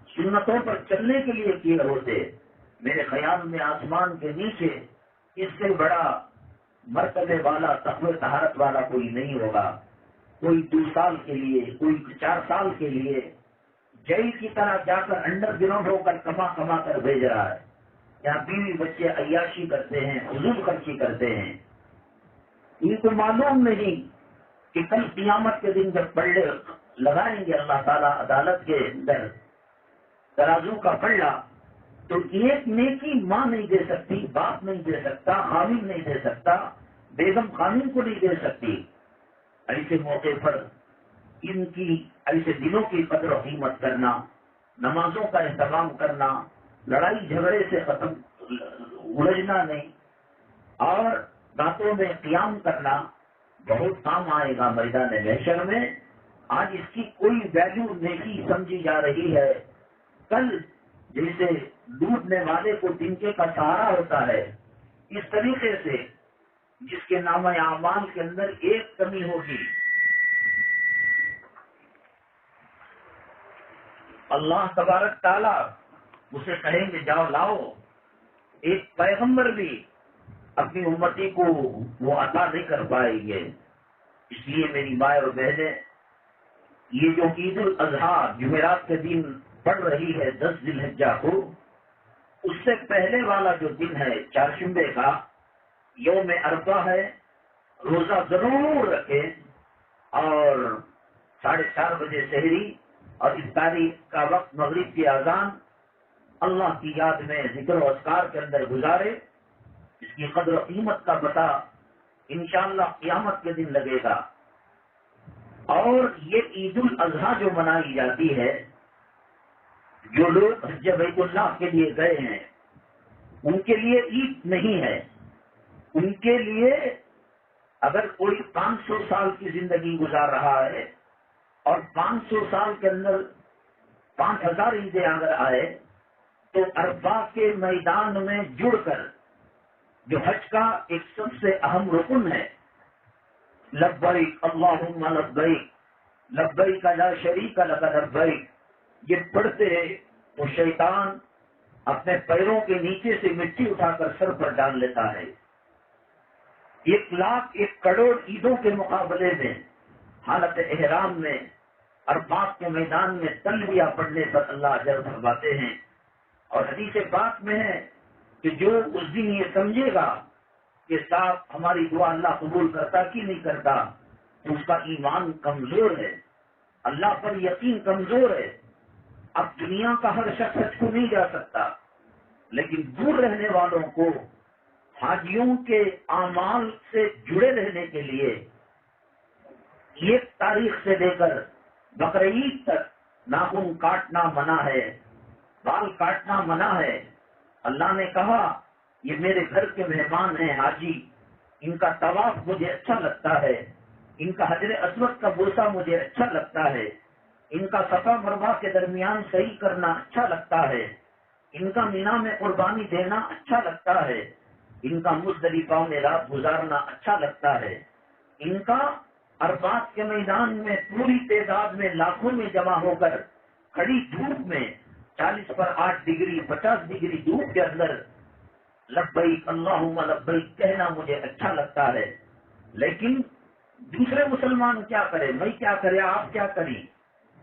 S1: سنتوں پر چلنے کے لیے کیے ہوتے، میرے خیال میں آسمان کے نیچے اس سے بڑا مرتبے والا، تقوی طہارت والا کوئی نہیں ہوگا. کوئی 2 سال کے لیے، کوئی 4 سال کے لیے جیل کی طرح جا کر انڈر گراؤنڈ ہو کر کما کر بھیج رہا ہے. یہاں بیوی بچے عیاشی کرتے ہیں، فضول خرچی کرتے ہیں. ان کو معلوم نہیں کہ کل قیامت کے دن جب پلڑے لگائیں گے اللہ تعالیٰ عدالت کے اندر ترازو کا پلڑا، تو ایک نیکی ماں نہیں دے سکتی، باپ نہیں دے سکتا، خامن نہیں دے سکتا، بیگم خامن کو نہیں دے سکتی. ایسے موقع پر ان کی ایسے دنوں کی قدر و قیمت کرنا، نمازوں کا اہتمام کرنا، لڑائی جھگڑے سے ختم الجھنا نہیں، اور راتوں میں قیام کرنا بہت کام آئے گا میدان محشر میں. آج اس کی کوئی ویلیو نہیں سمجھی جا رہی ہے. کل جیسے ڈوبنے والے کو تنکے کا سہارا ہوتا ہے، اس طریقے سے جس کے نامہ اعمال کے اندر ایک کمی ہوگی، اللہ تبارک تعالیٰ اسے کہیں گے جاؤ لاؤ. ایک پیغمبر بھی اپنی امتی کو وہ عطا نہیں کر پائیں گے. اس لیے میری مائیں اور بہنیں، یہ جو عید الاضحیٰ جمعرات کے دن پڑ رہی ہے 10 ذی الحجہ کو، اس سے پہلے والا جو دن ہے چہارشنبے کا یوم عرفہ ہے، روزہ ضرور رکھیں اور 4:30 بجے سحری اور افطاری کا وقت مغرب کی اذان اللہ کی یاد میں ذکر و اذکار کے اندر گزارے. اس کی قدر و قیمت کا پتہ انشاءاللہ قیامت کے دن لگے گا. اور یہ عید الاضحیٰ جو منائی جاتی ہے، جو لوگ حج بیت اللہ کے لیے گئے ہیں ان کے لیے عید نہیں ہے. ان کے لیے اگر کوئی 500 سال کی زندگی گزار رہا ہے اور 500 سال کے اندر 5000 عیدیں اگر آئے تو عرفہ کے میدان میں جڑ کر جو حج کا ایک سب سے اہم رکن ہے، لبیک اللہم لبیک لبیک لا شریک لک لبیک، یہ پڑھتے تو شیطان اپنے پیروں کے نیچے سے مٹی اٹھا کر سر پر ڈال لیتا ہے. 1,00,000 کروڑ عیدوں کے مقابلے میں حالت احرام میں عرفات کے میدان میں تلبیہ پڑھنے پر اللہ اجر فرماتے ہیں. اور حدیث پاک میں ہے کہ جو اس دن یہ سمجھے گا کہ صاحب ہماری دعا اللہ قبول کرتا کہ نہیں کرتا، تو اس کا ایمان کمزور ہے، اللہ پر یقین کمزور ہے. اب دنیا کا ہر شخص حج کو نہیں جا سکتا، لیکن دور رہنے والوں کو حاجیوں کے اعمال سے جڑے رہنے کے لیے 1 تاریخ سے لے کر بقرعید تک ناخن کاٹنا منع ہے، بال کاٹنا منع ہے. اللہ نے کہا یہ میرے گھر کے مہمان ہیں حاجی، ان کا طواف مجھے اچھا لگتا ہے، ان کا حجر اسود کا بوسہ مجھے اچھا لگتا ہے، ان کا صفا مروہ کے درمیان صحیح کرنا اچھا لگتا ہے، ان کا مینا میں قربانی دینا اچھا لگتا ہے، ان کا مزدلفہ میں رات گزارنا اچھا لگتا ہے، ان کا عرفات کے میدان میں پوری تعداد میں لاکھوں میں جمع ہو کر کھڑی دھوپ میں 40 پر 8 ڈگری 50 ڈگری دھوپ کے اندر لبیک اللہم لبیک کہنا مجھے اچھا لگتا ہے. لیکن دوسرے مسلمان کیا کرے، میں کیا کرے، آپ کیا کریں؟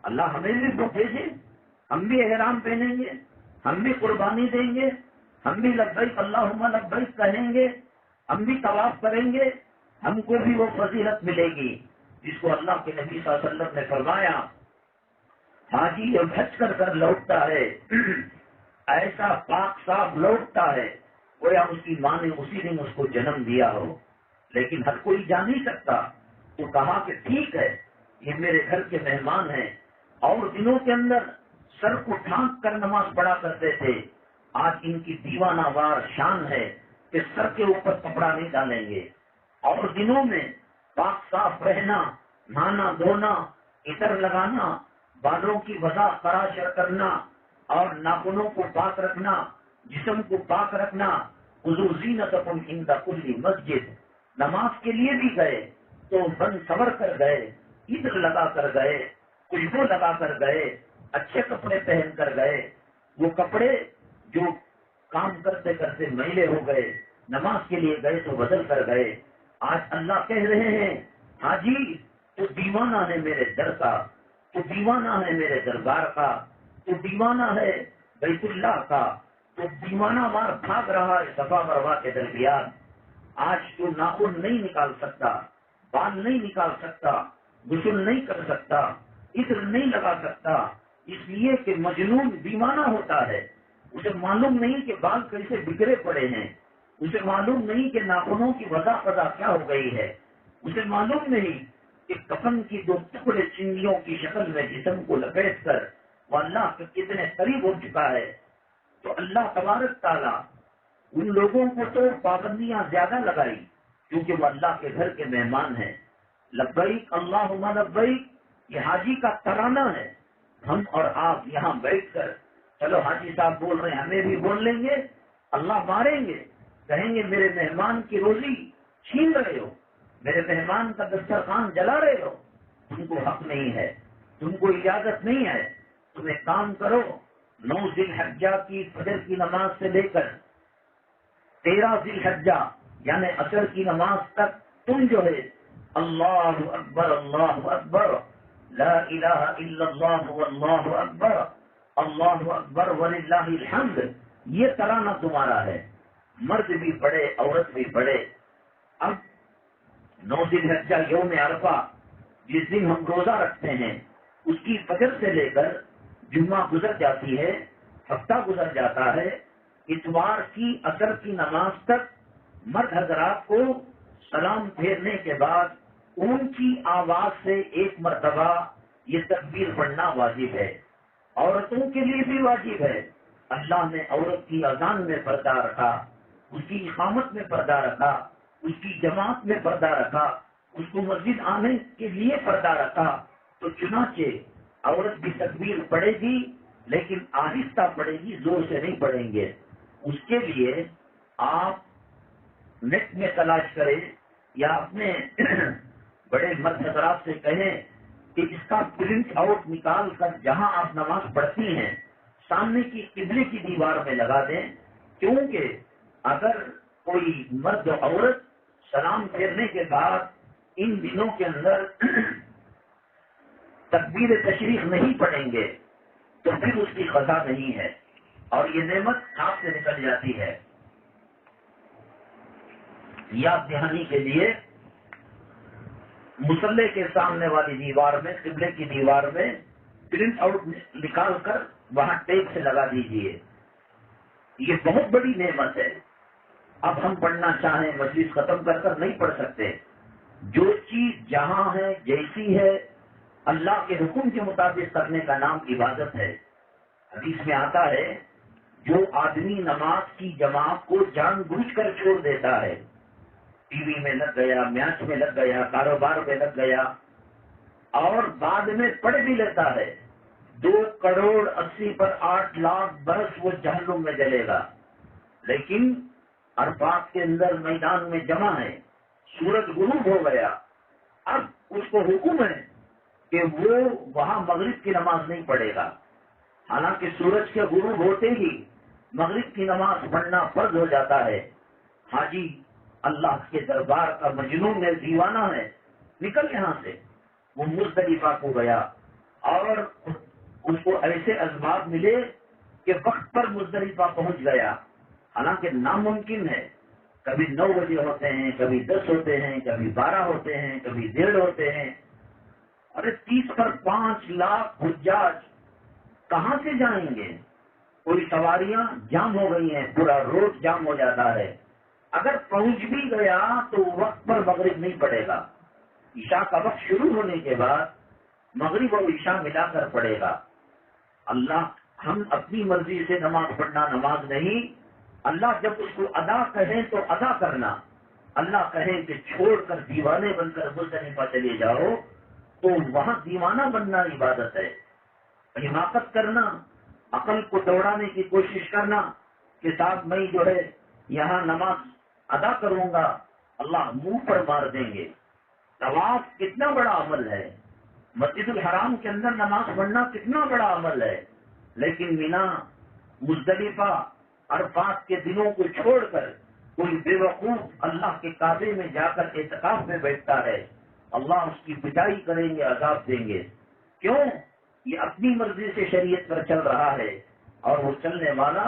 S1: اللہ ہمیں بھی تو بھیجے، ہم بھی احرام پہنیں گے، ہم بھی قربانی دیں گے، ہم بھی لبیک اللہم لبیک کہیں گے، ہم بھی طواف کریں گے، ہم کو بھی وہ فضیلت ملے گی جس کو اللہ کے نبی صلی اللہ علیہ وسلم نے فرمایا حاجی جب حج کر کر لوٹتا ہے ایسا پاک صاف لوٹتا ہے گویا اس کی ماں نے اسی دن اس کو جنم دیا ہو. لیکن ہر کوئی جا نہیں سکتا، تو کہا کہ ٹھیک ہے یہ میرے گھر کے مہمان ہیں. اور دنوں کے اندر سر کو ڈھانک کر نماز پڑھا کرتے تھے، آج ان کی دیوانہ وار شان ہے کہ سر کے اوپر کپڑا نہیں ڈالیں گے. اور دنوں میں پاک صاف رہنا، نہانا دھونا، عطر لگانا، بالوں کی وضع خراش کرنا اور ناخنوں کو پاک رکھنا، جسم کو پاک رکھنا. خذوا زینتکم عند کل مسجد، نماز کے لیے بھی گئے تو بن سور کر گئے، عطر لگا کر گئے، خوشبو لگا کر گئے، اچھے کپڑے پہن کر گئے. وہ کپڑے جو کام کرتے کرتے میلے ہو گئے، نماز کے لیے گئے تو بدل کر گئے. آج اللہ کہہ رہے ہیں حاجی تو دیوانہ ہے میرے در کا، تو دیوانہ ہے میرے دربار کا، تو دیوانہ ہے بیت اللہ کا، تو دیوانہ مار بھاگ رہا ہے صفا مروہ کے درمیان. آج تو ناخن نہیں نکال سکتا، بال نہیں نکال سکتا، غسل نہیں کر سکتا، عطر نہیں لگا سکتا، اس لیے کہ مجنون دیوانہ ہوتا ہے. اسے معلوم نہیں کہ بال کیسے بکھرے پڑے ہیں، اسے معلوم نہیں کہ ناخنوں کی وضع قضا کیا ہو گئی ہے، اسے معلوم نہیں کہ کفن کی 2 ٹکڑے چنگیوں کی شکل میں جسم کو لپیٹ کر وہ اللہ کے کتنے قریب ہو چکا ہے. تو اللہ تبارک تعالیٰ ان لوگوں کو تو پابندیاں زیادہ لگائی کیونکہ وہ اللہ کے گھر کے مہمان ہیں. لبیک اللہم لبیک یہ حاجی کا ترانہ ہے. ہم اور آپ یہاں بیٹھ کر چلو حاجی صاحب بول رہے ہیں ہمیں بھی بول لیں گے, اللہ ماریں گے, کہیں گے میرے مہمان کی روزی چھین رہے ہو, میرے مہمان کا دسترخوان جلا رہے ہو, تم کو حق نہیں ہے, تم کو اجازت نہیں ہے. تم ایک کام کرو, 9 ذی الحجہ کی فجر کی نماز سے لے کر 13 ذی الحجہ یعنی عصر کی نماز تک تم جو ہے اللہ اکبر لا الہ الا اللہ واللہ اکبر وللہ الحمد, یہ ترانہ تمہارا ہے. مرد بھی پڑھے عورت بھی پڑھے. اب 9 ذی الحجہ یوم عرفہ جس دن ہم روزہ رکھتے ہیں اس کی فجر سے لے کر جمعہ گزر جاتی ہے, ہفتہ گزر جاتا ہے. اتوار کی عصر کی نماز تک مرد حضرات کو سلام پھیرنے کے بعد اونچی آواز سے ایک مرتبہ یہ تکبیر پڑھنا واجب ہے. عورتوں کے لیے بھی واجب ہے. اللہ نے عورت کی اذان میں پردہ رکھا, اس کی اقامت میں پردہ رکھا, اس کی جماعت میں پردہ رکھا, اس کو مسجد آنے کے لیے پردہ رکھا. تو چنانچہ عورت بھی تکبیر پڑھے گی لیکن آہستہ پڑھے گی, زور سے نہیں پڑھیں گے. اس کے لیے آپ نیٹ میں تلاش کریں یا اپنے بڑے مرد حضرات سے کہیں کہ اس کا پرنٹ آؤٹ نکال کر جہاں آپ نماز پڑھتی ہیں سامنے کی قبلے کی دیوار میں لگا دیں. کیونکہ اگر کوئی مرد و عورت سلام پھیرنے کے بعد ان دنوں کے اندر تکبیر تشریف نہیں پڑھیں گے تو پھر اس کی قضا نہیں ہے اور یہ نعمت ہاتھ سے نکل جاتی ہے. یاد دہانی کے لیے مصلی کے سامنے والی دیوار میں قبلے کی دیوار میں پرنٹ آؤٹ نکال کر وہاں ٹیپ سے لگا دیجئے. یہ بہت بڑی نعمت ہے. اب ہم پڑھنا چاہیں مجلس ختم کر کر نہیں پڑھ سکتے. جو چیز جہاں ہے جیسی ہے اللہ کے حکم کے مطابق کرنے کا نام عبادت ہے. حدیث میں آتا ہے جو آدمی نماز کی جماعت کو جان بوجھ کر چھوڑ دیتا ہے, ٹی وی میں لگ گیا, میچ میں لگ گیا, کاروبار میں لگ گیا اور بعد میں پڑھ بھی لیتا ہے, 2,80,00,000 پر 8,00,000 برس وہ جہنم میں جلے گا. لیکن عرفات کے اندر میدان میں جمع ہے, سورج غروب ہو گیا, اب اس کو حکم ہے کہ وہ وہاں مغرب کی نماز نہیں پڑھے گا. حالانکہ سورج کے غروب ہوتے ہی مغرب کی نماز پڑھنا فرض ہو جاتا ہے. حاجی اللہ کے دربار کا مجنون ہے, دیوانہ ہے, نکل یہاں سے. وہ مزدلفہ کو گیا اور اس کو ایسے اسباب ملے کہ وقت پر مزدلفہ پہنچ گیا. حالانکہ ناممکن ہے, کبھی 9 بجے ہوتے ہیں, کبھی 10 ہوتے ہیں, کبھی 12 ہوتے ہیں, کبھی 1:30 ہوتے ہیں. ارے 30 پر 5 لاکھ حجاج کہاں سے جائیں گے؟ کوئی سواریاں جام ہو گئی ہیں, پورا روڈ جام ہو جاتا ہے. اگر پہنچ بھی گیا تو وقت پر مغرب نہیں پڑے گا. عشاء کا وقت شروع ہونے کے بعد مغرب اور عشاء ملا کر پڑے گا. اللہ ہم اپنی مرضی سے نماز پڑھنا نماز نہیں. اللہ جب اس کو ادا کہیں تو ادا کرنا. اللہ کہیں کہ چھوڑ کر دیوانے بن کر مزدلفہ چلے جاؤ تو وہاں دیوانہ بننا عبادت ہے. حماقت کرنا, عقل کو دوڑانے کی کوشش کرنا کہ صاحب میں جو ہے یہاں نماز ادا کروں گا, اللہ منہ پر مار دیں گے. طواف کتنا بڑا عمل ہے, مسجد الحرام کے اندر نماز پڑھنا کتنا بڑا عمل ہے. لیکن مینا, مزدلفہ, عرفات کے دنوں کو چھوڑ کر کوئی بے وقوف اللہ کے کعبے میں جا کر اعتکاف میں بیٹھتا ہے, اللہ اس کی پٹائی کریں گے, عذاب دیں گے. کیوں؟ یہ اپنی مرضی سے شریعت پر چل رہا ہے اور وہ چلنے والا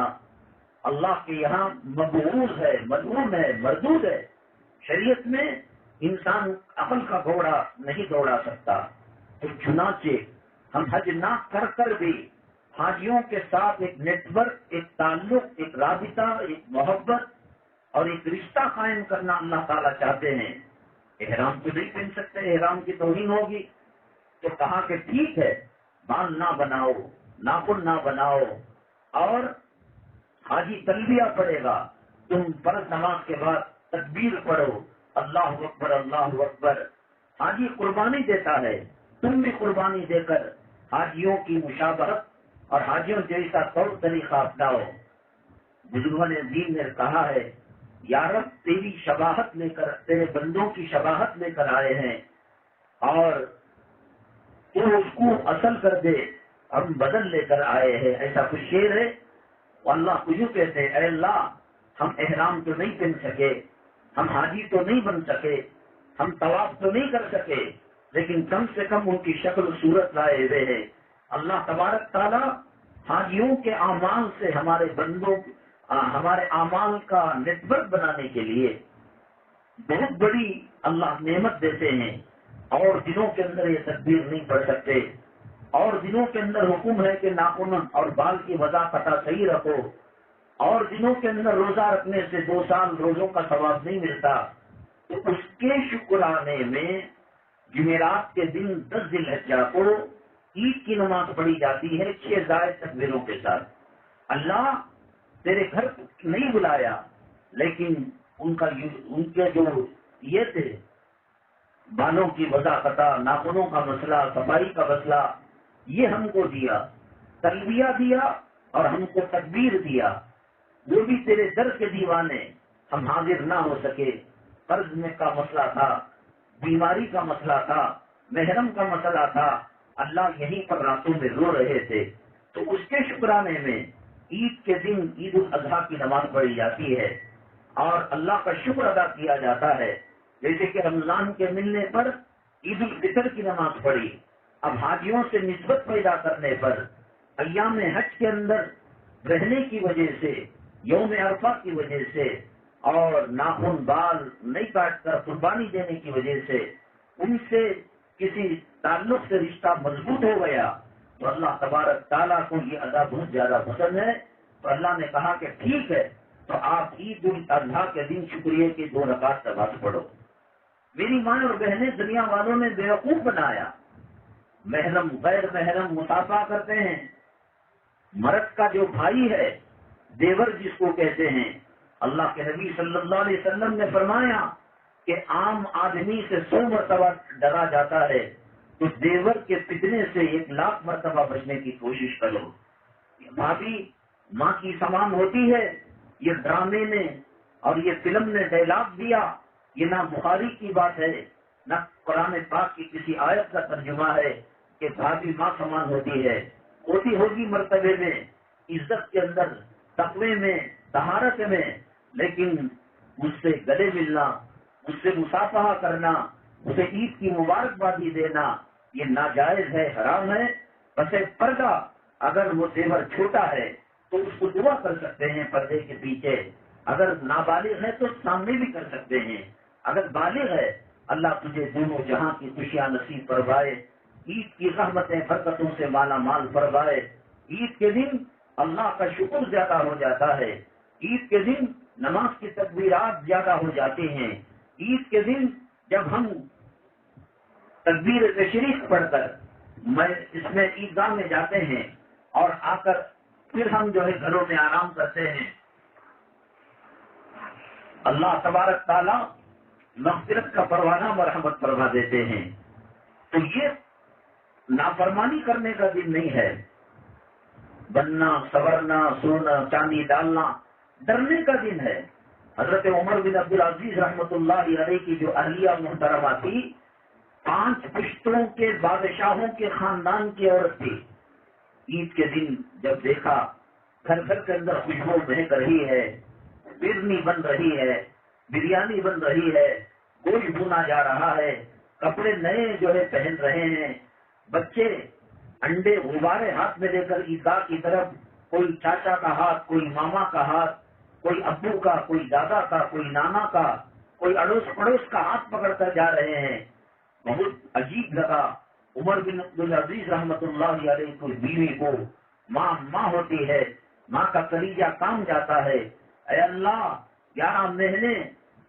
S1: اللہ کے یہاں مبعوث ہے, ملعون ہے, مردود ہے. شریعت میں انسان عقل کا گھوڑا نہیں دوڑا سکتا. تو چنانچہ ہم حج نہ کر کر بھی حاجیوں کے ساتھ ایک نیٹ ورک, ایک تعلق, ایک رابطہ, ایک محبت اور ایک رشتہ قائم کرنا اللہ تعالیٰ چاہتے ہیں. احرام تو نہیں پہن سکتے, احرام کی توہین ہوگی. تو کہا کہ ٹھیک ہے, بال نہ بناؤ, ناخن نہ بناؤ اور حاجی تلبیہ پڑھے گا, تم فرض نماز کے بعد تکبیر پڑھو, اللہ اکبر اللہ اکبر. حاجی قربانی دیتا ہے، تم بھی قربانی دے کر حاجیوں کی مشابہت اور حاجیوں جیسا طور طریقہ اپناؤ. بزرگوں نے دین نے کہا ہے یا رب تیری شباہت لے کر، تیرے بندوں کی شباہت لے کر آئے ہیں اور تو اس کو اصل کر دے، ہم بدل لے کر آئے ہیں. ایسا کچھ شعر ہے. اللہ کو یوں کہتے ہیں اے اللہ ہم احرام تو نہیں پہن سکے، ہم حاجی تو نہیں بن سکے، ہم طواف تو نہیں کر سکے، لیکن کم سے کم ان کی شکل و صورت لائے ہوئے ہیں. اللہ تبارک تعالیٰ حاجیوں کے اعمال سے ہمارے بندوں ہمارے اعمال کا نیٹ ورک بنانے کے لیے بہت بڑی اللہ نعمت دیتے ہیں. اور دنوں کے اندر یہ تکبیر نہیں پڑھ سکتے، اور دنوں کے اندر حکم ہے کہ ناخن اور بال کی وضاحت صحیح رکھو، اور دنوں کے اندر روزہ رکھنے سے 2 سال روزوں کا ثواب نہیں ملتا. تو اس کے شکرانے میں جمعرات کے دن 10 ذی الحجہ کو عید کی نماز پڑھی جاتی ہے 6 زائد تکبیروں کے ساتھ. اللہ تیرے گھر نہیں بلایا، لیکن ان کے جو یہ تھے بالوں کی وضاحت، ناخنوں کا مسئلہ، صفائی کا مسئلہ، یہ ہم کو دیا، تلبیہ دیا اور ہم کو تکبیر دیا. وہ بھی تیرے در کے دیوانے، ہم حاضر نہ ہو سکے. قرض میں کا مسئلہ تھا، بیماری کا مسئلہ تھا، محرم کا مسئلہ تھا، اللہ یہیں پر راتوں میں رو رہے تھے. تو اس کے شکرانے میں عید کے دن عید الاضحیٰ کی نماز پڑھی جاتی ہے اور اللہ کا شکر ادا کیا جاتا ہے. جیسے کہ رمضان کے ملنے پر عید الفطر کی نماز پڑھی. اب حاجیوں سے نسبت پیدا کرنے پر ایام حج کے اندر رہنے کی وجہ سے، یوم عرفہ کی وجہ سے اور ناخن بال نہیں کاٹ کر قربانی دینے کی وجہ سے ان سے کسی تعلق سے رشتہ مضبوط ہو گیا تو اللہ تبارک تعالیٰ کو یہ ادا بہت زیادہ پسند ہے. تو اللہ نے کہا کہ ٹھیک ہے تو آپ عید الاضحیٰ کے دن شکریہ کی 2 رکعت نماز پڑھو. میری ماں اور بہنیں دنیا والوں نے بیوقوف بنایا. محرم غیر محرم مسافہ کرتے ہیں. مرد کا جو بھائی ہے، دیور جس کو کہتے ہیں، اللہ کے نبی صلی اللہ علیہ وسلم نے فرمایا کہ عام آدمی سے 100 مرتبہ ڈرا جاتا ہے تو دیور کے فتنے سے 1,00,000 مرتبہ بچنے کی کوشش کرو. بھابھی ماں کی سامان ہوتی ہے. یہ ڈرامے نے اور یہ فلم نے ڈائلاگ دیا، یہ نہ بخاری کی بات ہے نہ قرآن پاک کی کسی آیت کا ترجمہ ہے کہ بھابھی ماں سامان ہوتی ہے. ہوتی ہوگی مرتبے میں، عزت کے اندر، تقوی میں، طہارت میں، لیکن مجھ سے گلے ملنا، مجھ سے مصافحہ کرنا، اسے عید کی مبارکبادی دینا یہ ناجائز ہے، حرام ہے. بس پردہ اگر وہ زیور چھوٹا ہے تو اس کو دعا کر سکتے ہیں پردے کے پیچھے. اگر نابالغ ہے تو سامنے بھی کر سکتے ہیں. اگر بالغ ہے اللہ تجھے دونوں جہاں کی خوشیاں نصیب فرمائے، عید کی رحمتیں برکتوں سے مالا مال فرمائے. عید کے دن اللہ کا شکر زیادہ ہو جاتا ہے. عید کے دن نماز کی تکبیرات زیادہ ہو جاتی ہیں. عید کے دن جب ہم تکبیر تشریف پڑھ کر اس میں عیدگاہ میں جاتے ہیں اور آ کر پھر ہم جو ہے گھروں میں آرام کرتے ہیں، اللہ تبارک تعالیٰ مغفرت کا پروانہ مرحمت فرما دیتے ہیں. تو یہ نافرمانی کرنے کا دن نہیں ہے. بننا، سورنا، سونا چاندی ڈالنا ڈرنے کا دن ہے. حضرت عمر بن عبدالعزیز رحمۃ اللہ علیہ کی جو اہلیہ محترمہ تھی، 5 پشتوں کے بادشاہوں کے خاندان کی عورت تھی. عید کے دن جب دیکھا گھر گھر کے اندر خوشبو مہک رہی ہے، بریانی بن رہی ہے، بریانی بن رہی ہے، گوشت بھونا جا رہا ہے، کپڑے نئے جو ہے پہن رہے ہیں، بچے انڈے غبارے ہاتھ میں لے کر عیدگاہ کی طرف، کوئی چاچا کا ہاتھ، کوئی ماما کا ہاتھ، کوئی ابو کا، کوئی دادا کا، کوئی نانا کا، کوئی اڑوس پڑوس کا ہاتھ پکڑ کر جا رہے ہیں. بہت عجیب لگا. عمر بن عبدالعزیز رحمۃ اللہ علیہ کو بیوی کو ماں ہوتی ہے، ماں کا کلیجہ کام جاتا ہے. اے اللہ 11 مہینے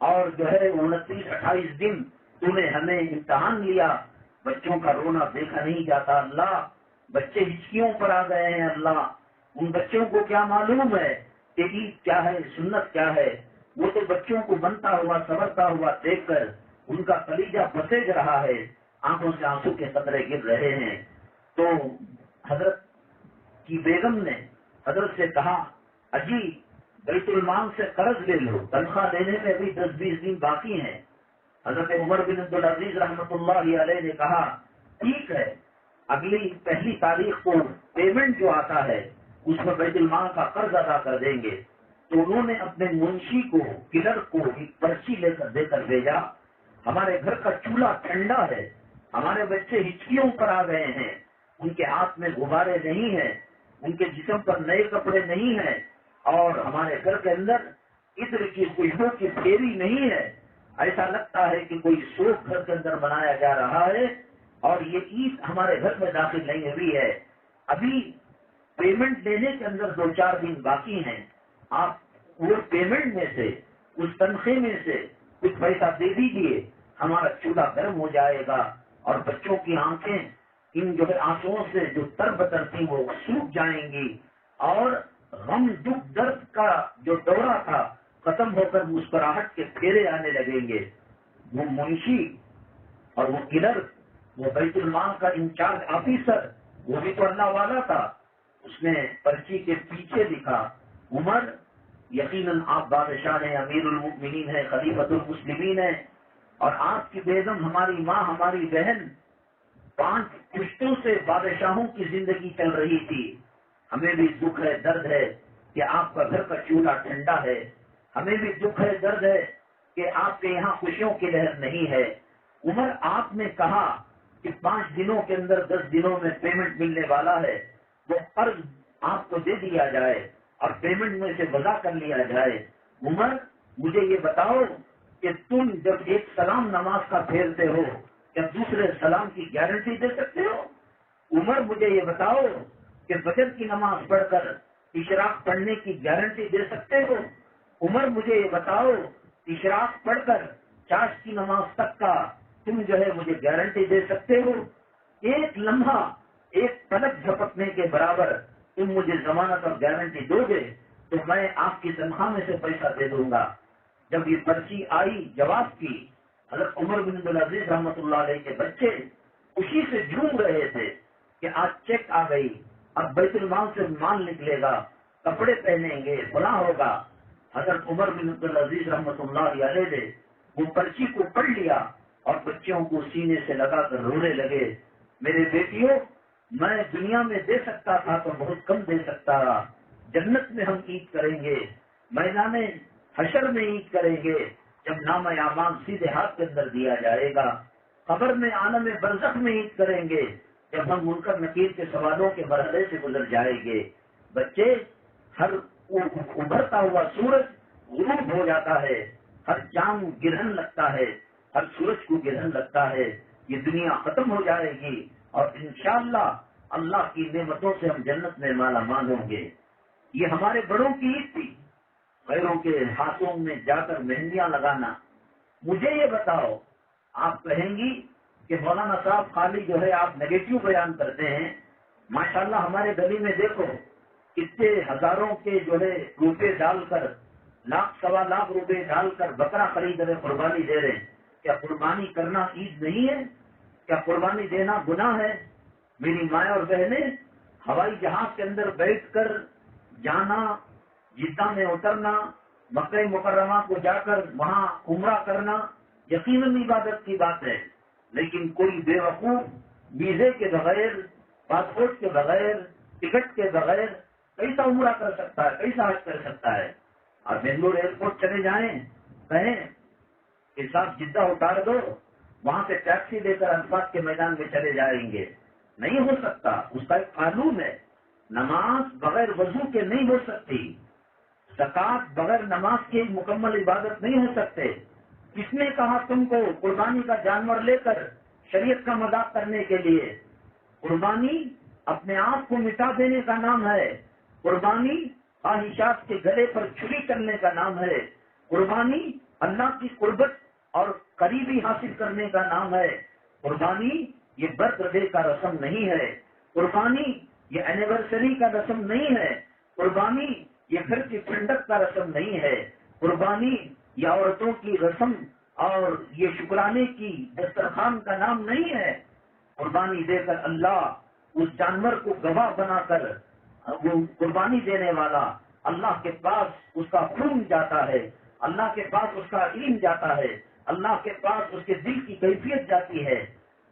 S1: اور جو ہے 29-28 دن تو نے ہمیں امتحان لیا، بچوں کا رونا دیکھا نہیں جاتا. اللہ بچے ہچکیوں پر آ گئے ہیں. اللہ ان بچوں کو کیا معلوم ہے کہ عید کیا ہے، سنت کیا ہے. وہ تو بچوں کو بنتا ہوا سنورتا ہوا دیکھ کر ان کا کلیجہ پسیج رہا ہے، آنکھوں سے آنسو کے قطرے گر رہے ہیں۔ تو حضرت کی بیگم نے حضرت سے کہا، اجی بیت المال سے قرض لے لو، تنخواہ دینے میں ابھی 10-20 دن باقی ہیں۔ حضرت عمر بن عبدالعزیز رحمۃ اللہ علیہ نے کہا، ٹھیک ہے، اگلی پہلی تاریخ کو پیمنٹ جو آتا ہے اس میں بیت المال کا قرض ادا کر دیں گے۔ تو انہوں نے اپنے منشی کو، کلرک کو ایک پرچی لے کر دے کر بھیجا، ہمارے گھر کا چولہا ٹھنڈا ہے، ہمارے بچے ہچکیوں پر آ گئے ہیں، ان کے ہاتھ میں غبارے نہیں ہیں، ان کے جسم پر نئے کپڑے نہیں ہیں، اور ہمارے گھر کے اندر عطر کی خوشبو کی پھیری نہیں ہے، ایسا لگتا ہے کہ کوئی سوگ گھر کے اندر بنایا جا رہا ہے، اور یہ عید ہمارے گھر میں داخل نہیں ہوئی ہے، ابھی پیمنٹ لینے کے اندر 2-4 دن باقی ہیں، آپ وہ پیمنٹ میں سے، اس تنخواہ میں سے کچھ پیسہ دے دیجیے، ہمارا چولہا گرم ہو جائے گا، اور بچوں کی آنکھیں ان جو ہے آنسوؤں سے جو تر بتر تھی وہ سوکھ جائیں گی، اور غم دکھ درد کا جو دورہ تھا ختم ہو کر مسکراہٹ کے پھیرے آنے لگیں گے۔ وہ منشی اور وہ کلرک، وہ بیت المال کا انچارج آفیسر، وہ بھی تو اللہ والا تھا، اس نے پرچی کے پیچھے لکھا، عمر یقیناً آپ بادشاہ ہیں، امیر المؤمنین ہیں، خلیفۃ المسلمین ہیں، اور آپ کی بیگم، ہماری ماں، ہماری بہن 5 پشتوں سے بادشاہوں کی زندگی چل رہی تھی، ہمیں بھی دکھ ہے، درد ہے کہ آپ کا گھر کا چولہا ٹھنڈا ہے، ہمیں بھی دکھ ہے، درد ہے کہ آپ کے یہاں خوشیوں کی لہر نہیں ہے۔ عمر، آپ نے کہا کہ 5 دنوں کے اندر 10 دنوں میں پیمنٹ ملنے والا ہے، وہ قرض آپ کو دے دیا جائے اور پیمنٹ میں سے وضع کر لیا جائے۔ عمر، مجھے یہ بتاؤ کہ تم جب ایک سلام نماز کا پھیرتے ہو، کیا دوسرے سلام کی گارنٹی دے سکتے ہو؟ عمر، مجھے یہ بتاؤ کہ فجر کی نماز پڑھ کر اشراق پڑھنے کی گارنٹی دے سکتے ہو؟ عمر، مجھے یہ بتاؤ اشراق پڑھ کر چاش کی نماز تک کا تم جو ہے مجھے گارنٹی دے سکتے ہو؟ ایک لمحہ، ایک پلک جھپکنے کے برابر تم مجھے ضمانت اور گارنٹی دو گے تو میں آپ کی تنخواہ میں سے پیسہ دے دوں گا۔ جب یہ پرچی آئی جواب کی، حضرت عمر بن عبدالعزیز رحمۃ اللہ علیہ کے بچے خوشی سے جھوم رہے تھے کہ آج چیک آ گئی، اب بیت المال سے مال نکلے گا، کپڑے پہنیں گے، فلاں ہوگا۔ حضرت عمر بن عبدالعزیز رحمۃ اللہ علیہ نے وہ پرچی کو پڑھ لیا اور بچوں کو سینے سے لگا کر رونے لگے، میرے بیٹیوں، میں دنیا میں دے سکتا تھا تو بہت کم دے سکتا رہا، جنت میں ہم عید کریں گے، میدان حشر میں عید کریں گے، جب نام اعمال سیدھے ہاتھ کے اندر دیا جائے گا، قبر میں عالم برزخ میں عید کریں گے، جب ہم منکر نکیر کے سوالوں کے مرحلے سے گزر جائیں گے۔ بچے، ہر ابھرتا ہوا سورج غروب ہو جاتا ہے، ہر چاند گرہن لگتا ہے، ہر سورج کو گرہن لگتا ہے، یہ دنیا ختم ہو جائے گی اور انشاءاللہ اللہ کی نعمتوں سے ہم جنت میں مالا مال ہوں گے۔ یہ ہمارے بڑوں کی عید تھی، غیروں کے ہاتھوں میں جا کر مہندیاں لگانا۔ مجھے یہ بتاؤ، آپ کہیں گی کہ مولانا صاحب خالی جو ہے آپ نیگیٹو بیان کرتے ہیں، ماشاءاللہ ہمارے گلی میں دیکھو کتنے ہزاروں کے جو ہے روپے ڈال کر، 1,00,000-1.25 لاکھ روپے ڈال کر بکرا خرید رہے، قربانی دے رہے ہیں۔ کیا قربانی کرنا عید نہیں ہے؟ کیا قربانی دینا گناہ ہے؟ میری مائیں اور بہنیں، ہوائی جہاز کے اندر بیٹھ کر جانا، جدہ میں اترنا، مکہ مکرمہ کو جا کر وہاں عمرہ کرنا یقیناً عبادت کی بات ہے، لیکن کوئی بے وقوف ویزے کے بغیر، پاسپورٹ کے بغیر، ٹکٹ کے بغیر کیسا عمرہ کر سکتا ہے، کیسا حج کر سکتا ہے؟ اور بنگلور ایئرپورٹ چلے جائیں، کہیں کہ صاحب جدہ اتار دو، وہاں سے ٹیکسی لے کر الفاظ کے میدان میں چلے جائیں گے، نہیں ہو سکتا، اس کا ایک قانون ہے۔ نماز بغیر وضو کے نہیں ہو سکتی، زکات بغیر نماز کے مکمل عبادت نہیں ہو سکتے۔ کس نے کہا تم کو قربانی کا جانور لے کر شریعت کا مذاق کرنے کے لیے؟ قربانی اپنے آپ کو مٹا دینے کا نام ہے، قربانی خواہشات کے گلے پر چھری کرنے کا نام ہے، قربانی اللہ کی قربت اور قریبی حاصل کرنے کا نام ہے، قربانی یہ برتھ ڈے کا رسم نہیں ہے، قربانی یہ اینیورسری کا رسم نہیں ہے، قربانی یہ گھر کی ٹھنڈک کا رسم نہیں ہے، قربانی یہ عورتوں کی رسم اور یہ شکرانے کی دسترخوان کا نام نہیں ہے. قربانی دے کر اللہ اس جانور کو گواہ بنا کر وہ قربانی دینے والا اللہ کے پاس اس کا خون جاتا ہے, اللہ کے پاس اس کا علم جاتا ہے, اللہ کے پاس اس کے دل کی کیفیت جاتی ہے.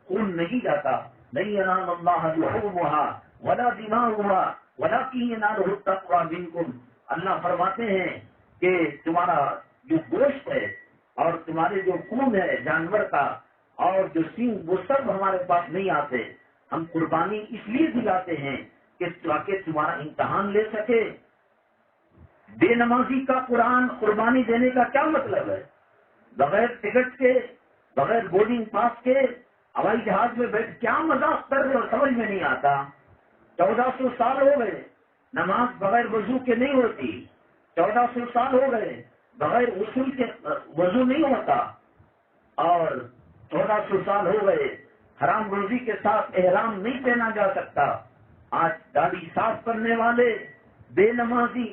S1: خون نہیں جاتا. نہیں ینال اللہ لحومها ولا دماؤها ولکن ینالہ التقوی منکم. اللہ فرماتے ہیں کہ تمہارا جو گوشت ہے اور تمہارے جو خون ہے جانور کا اور جو سینگ وہ سب ہمارے پاس نہیں آتے. ہم قربانی اس لیے دلاتے ہیں کہ تاکہ تمہارا امتحان لے سکے. بے نمازی کا قربانی دینے کا کیا مطلب ہے؟ بغیر ٹکٹ کے, بغیر بورڈنگ پاس کے ہوائی جہاز میں بیٹھ کیا مذاق کر رہے ہو, سمجھ میں نہیں آتا. 1400 سال ہو گئے نماز بغیر وضو کے نہیں ہوتی. 1400 سال ہو گئے بغیر غسل کے وضو نہیں ہوتا. اور 1400 سال ہو گئے حرام روزی کے ساتھ احرام نہیں پہنا جا سکتا. آج داڑھی صاف کرنے والے, بے نمازی,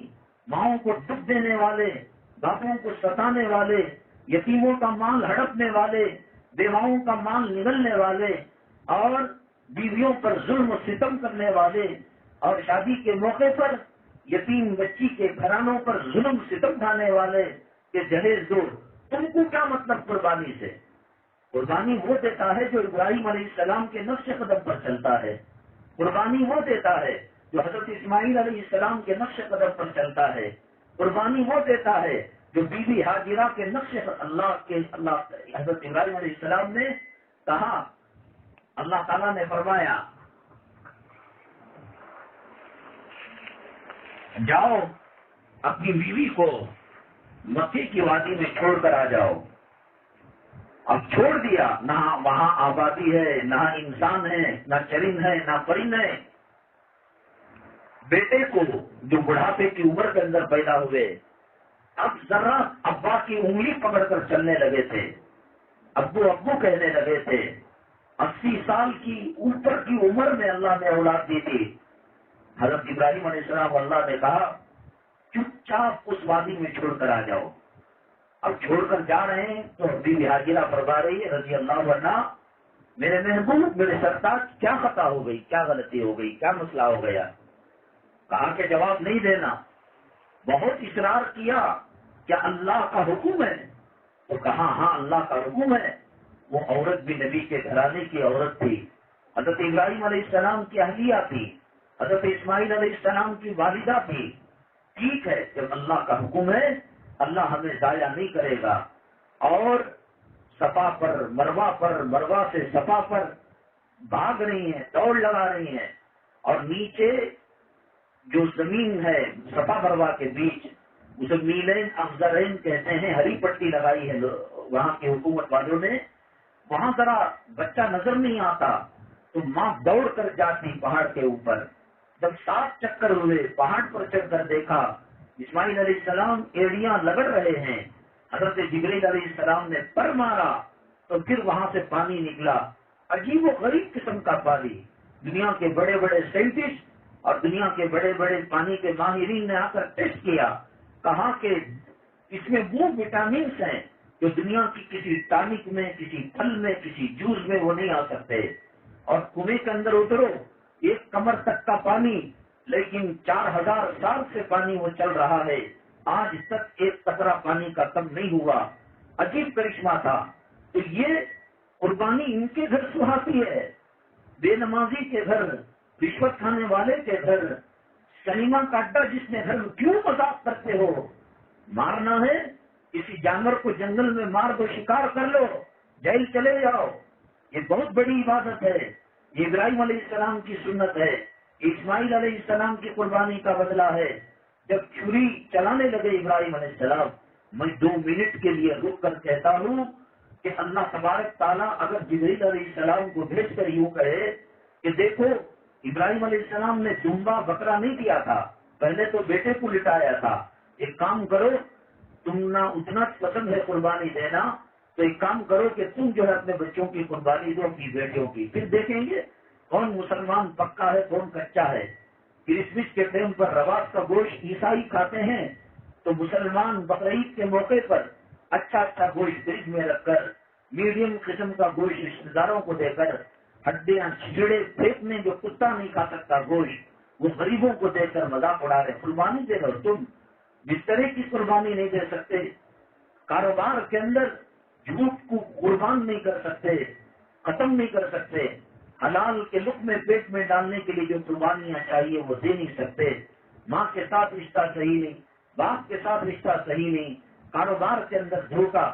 S1: ماؤں کو دکھ دینے والے, باپوں کو ستانے والے, یتیموں کا مال ہڑپنے والے, بیواؤں کا مال نگلنے والے اور بیویوں پر ظلم و ستم کرنے والے اور شادی کے موقع پر یتیم بچی کے گھرانوں پر ظلم ستم ڈھانے والے کہ جہیز دو. تم کو کیا مطلب قربانی سے؟ قربانی وہ دیتا ہے جو ابراہیم علیہ السلام کے نقش قدم پر چلتا ہے. قربانی وہ دیتا ہے جو حضرت اسماعیل علیہ السلام کے نقش قدم پر چلتا ہے. قربانی وہ دیتا ہے جو بی بی ہاجرہ کے نقش اللہ حضرت ابراہیم علیہ السلام نے کہا. اللہ تعالیٰ نے فرمایا جاؤ اپنی بیوی کو مکے کی وادی میں چھوڑ کر آ جاؤ. اب چھوڑ دیا, نہ وہاں آبادی ہے, نہ انسان ہے, نہ چرند ہے, نہ پرند ہے. بیٹے کو جو بڑھاپے کی عمر کے اندر پیدا ہوئے اب ذرا ابا کی انگلی پکڑ کر چلنے لگے تھے, ابو ابو کہنے لگے تھے. 80 سال کی اوپر کی عمر میں اللہ نے اولاد دی تھی. حضرت ابراہیم علیہ السلام اللہ نے کہا چپ چاپ اس وادی میں چھوڑ کر آ جاؤ. اب چھوڑ کر جا رہے ہیں تو بی بی ہاجرہ فرما رہی ہے رضی اللہ عنہا, میرے محبوب, میرے سرتاج, کیا خطا ہو گئی, کیا غلطی ہو گئی, کیا مسئلہ ہو گیا؟ کہا کہ جواب نہیں دینا. بہت اصرار کیا, کیا اللہ کا حکم ہے؟ تو کہا ہاں اللہ کا حکم ہے. وہ عورت بھی نبی کے گھرانے کی عورت تھی, حضرت ابراہیم علیہ السلام کی اہلیہ تھی, حضرت اسماعیل علیہ السلام کی والدہ تھی. ٹھیک ہے, جب اللہ کا حکم ہے اللہ ہمیں ضائع نہیں کرے گا. اور صفا پر مروہ پر, مروہ سے صفا پر بھاگ رہی ہیں, دوڑ لگا رہی ہیں, اور نیچے جو زمین ہے صفا مروہ کے بیچ اسے میلین افزرین کہتے ہیں, ہری پٹی لگائی ہے وہاں کی حکومت والوں نے. وہاں ذرا بچہ نظر نہیں آتا تو ماں دوڑ کر جاتی پہاڑ کے اوپر. جب 7 چکر ہوئے پہاڑ پر چڑھ کر دیکھا اسماعیل علیہ السلام ایڑیاں لگڑ رہے ہیں. حضرت جبریل علیہ السلام نے پر مارا تو پھر وہاں سے پانی نکلا, عجیب و غریب قسم کا پانی. دنیا کے بڑے بڑے سائنٹسٹ اور دنیا کے بڑے بڑے پانی کے ماہرین نے آ کر ٹیسٹ کیا, کہا کہ اس میں وہ وٹامنس ہیں جو دنیا کی کسی ٹانک میں, کسی پھل میں, کسی جوس میں وہ نہیں آ سکتے. اور کنویں کے اندر اترو, 1 کمر تک کا پانی, لیکن 4000 سال سے پانی وہ چل رہا ہے, آج تک 1 قطرہ پانی کا کم نہیں ہوا. عجیب کرشمہ تھا. تو یہ قربانی ان کے گھر سہاتی ہے, بے نمازی کے گھر, رشوت کھانے والے کے گھر, سنیما کا اڈا جس نے گھر, کیوں مذاق کرتے ہو؟ مارنا ہے کسی جانور کو جنگل میں مار دو, شکار کر لو, جیل چلے جاؤ. یہ بہت بڑی عبادت ہے. یہ ابراہیم علیہ السلام کی سنت ہے, اسماعیل علیہ السلام کی قربانی کا بدلہ ہے. جب چھری چلانے لگے ابراہیم علیہ السلام, میں 2 منٹ کے لیے رک کر کہتا ہوں کہ اللہ تبارک تعالیٰ اگر جبریل علیہ السلام کو بھیج کر یوں کہے کہ دیکھو ابراہیم علیہ السلام نے دمبا بکرا نہیں دیا تھا, پہلے تو بیٹے کو لٹایا تھا, ایک کام کرو, تم نہ اتنا پسند ہے قربانی دینا تو ایک کام کرو کہ تم جو ہے اپنے بچوں کی قربانی دو, اپنی بیٹیوں کی, پھر دیکھیں گے کون مسلمان پکا ہے کون کچا ہے. کرسمس کے ٹائم پر رواس کا گوشت عیسائی کھاتے ہیں تو مسلمان بقرعید کے موقع پر اچھا اچھا گوشت فریج میں رکھ کر، میڈیم قسم کا گوشت رشتے داروں کو دے کر، ہڈیاں چھچڑے پھینکنے جو کتا نہیں کھا سکتا گوشت، وہ غریبوں کو دے کر مذاق اڑا رہے. قربانی دے رہے ہو تم، بسترے کی قربانی نہیں دے سکتے، کاروبار کے اندر جھوٹ کو قربان نہیں کر سکتے، ختم نہیں کر سکتے، حلال کے لقمے پیٹ میں ڈالنے کے لیے جو قربانیاں چاہیے وہ دے نہیں سکتے. ماں کے ساتھ رشتہ صحیح نہیں، باپ کے ساتھ رشتہ صحیح نہیں، کاروبار کے اندر دھوکہ،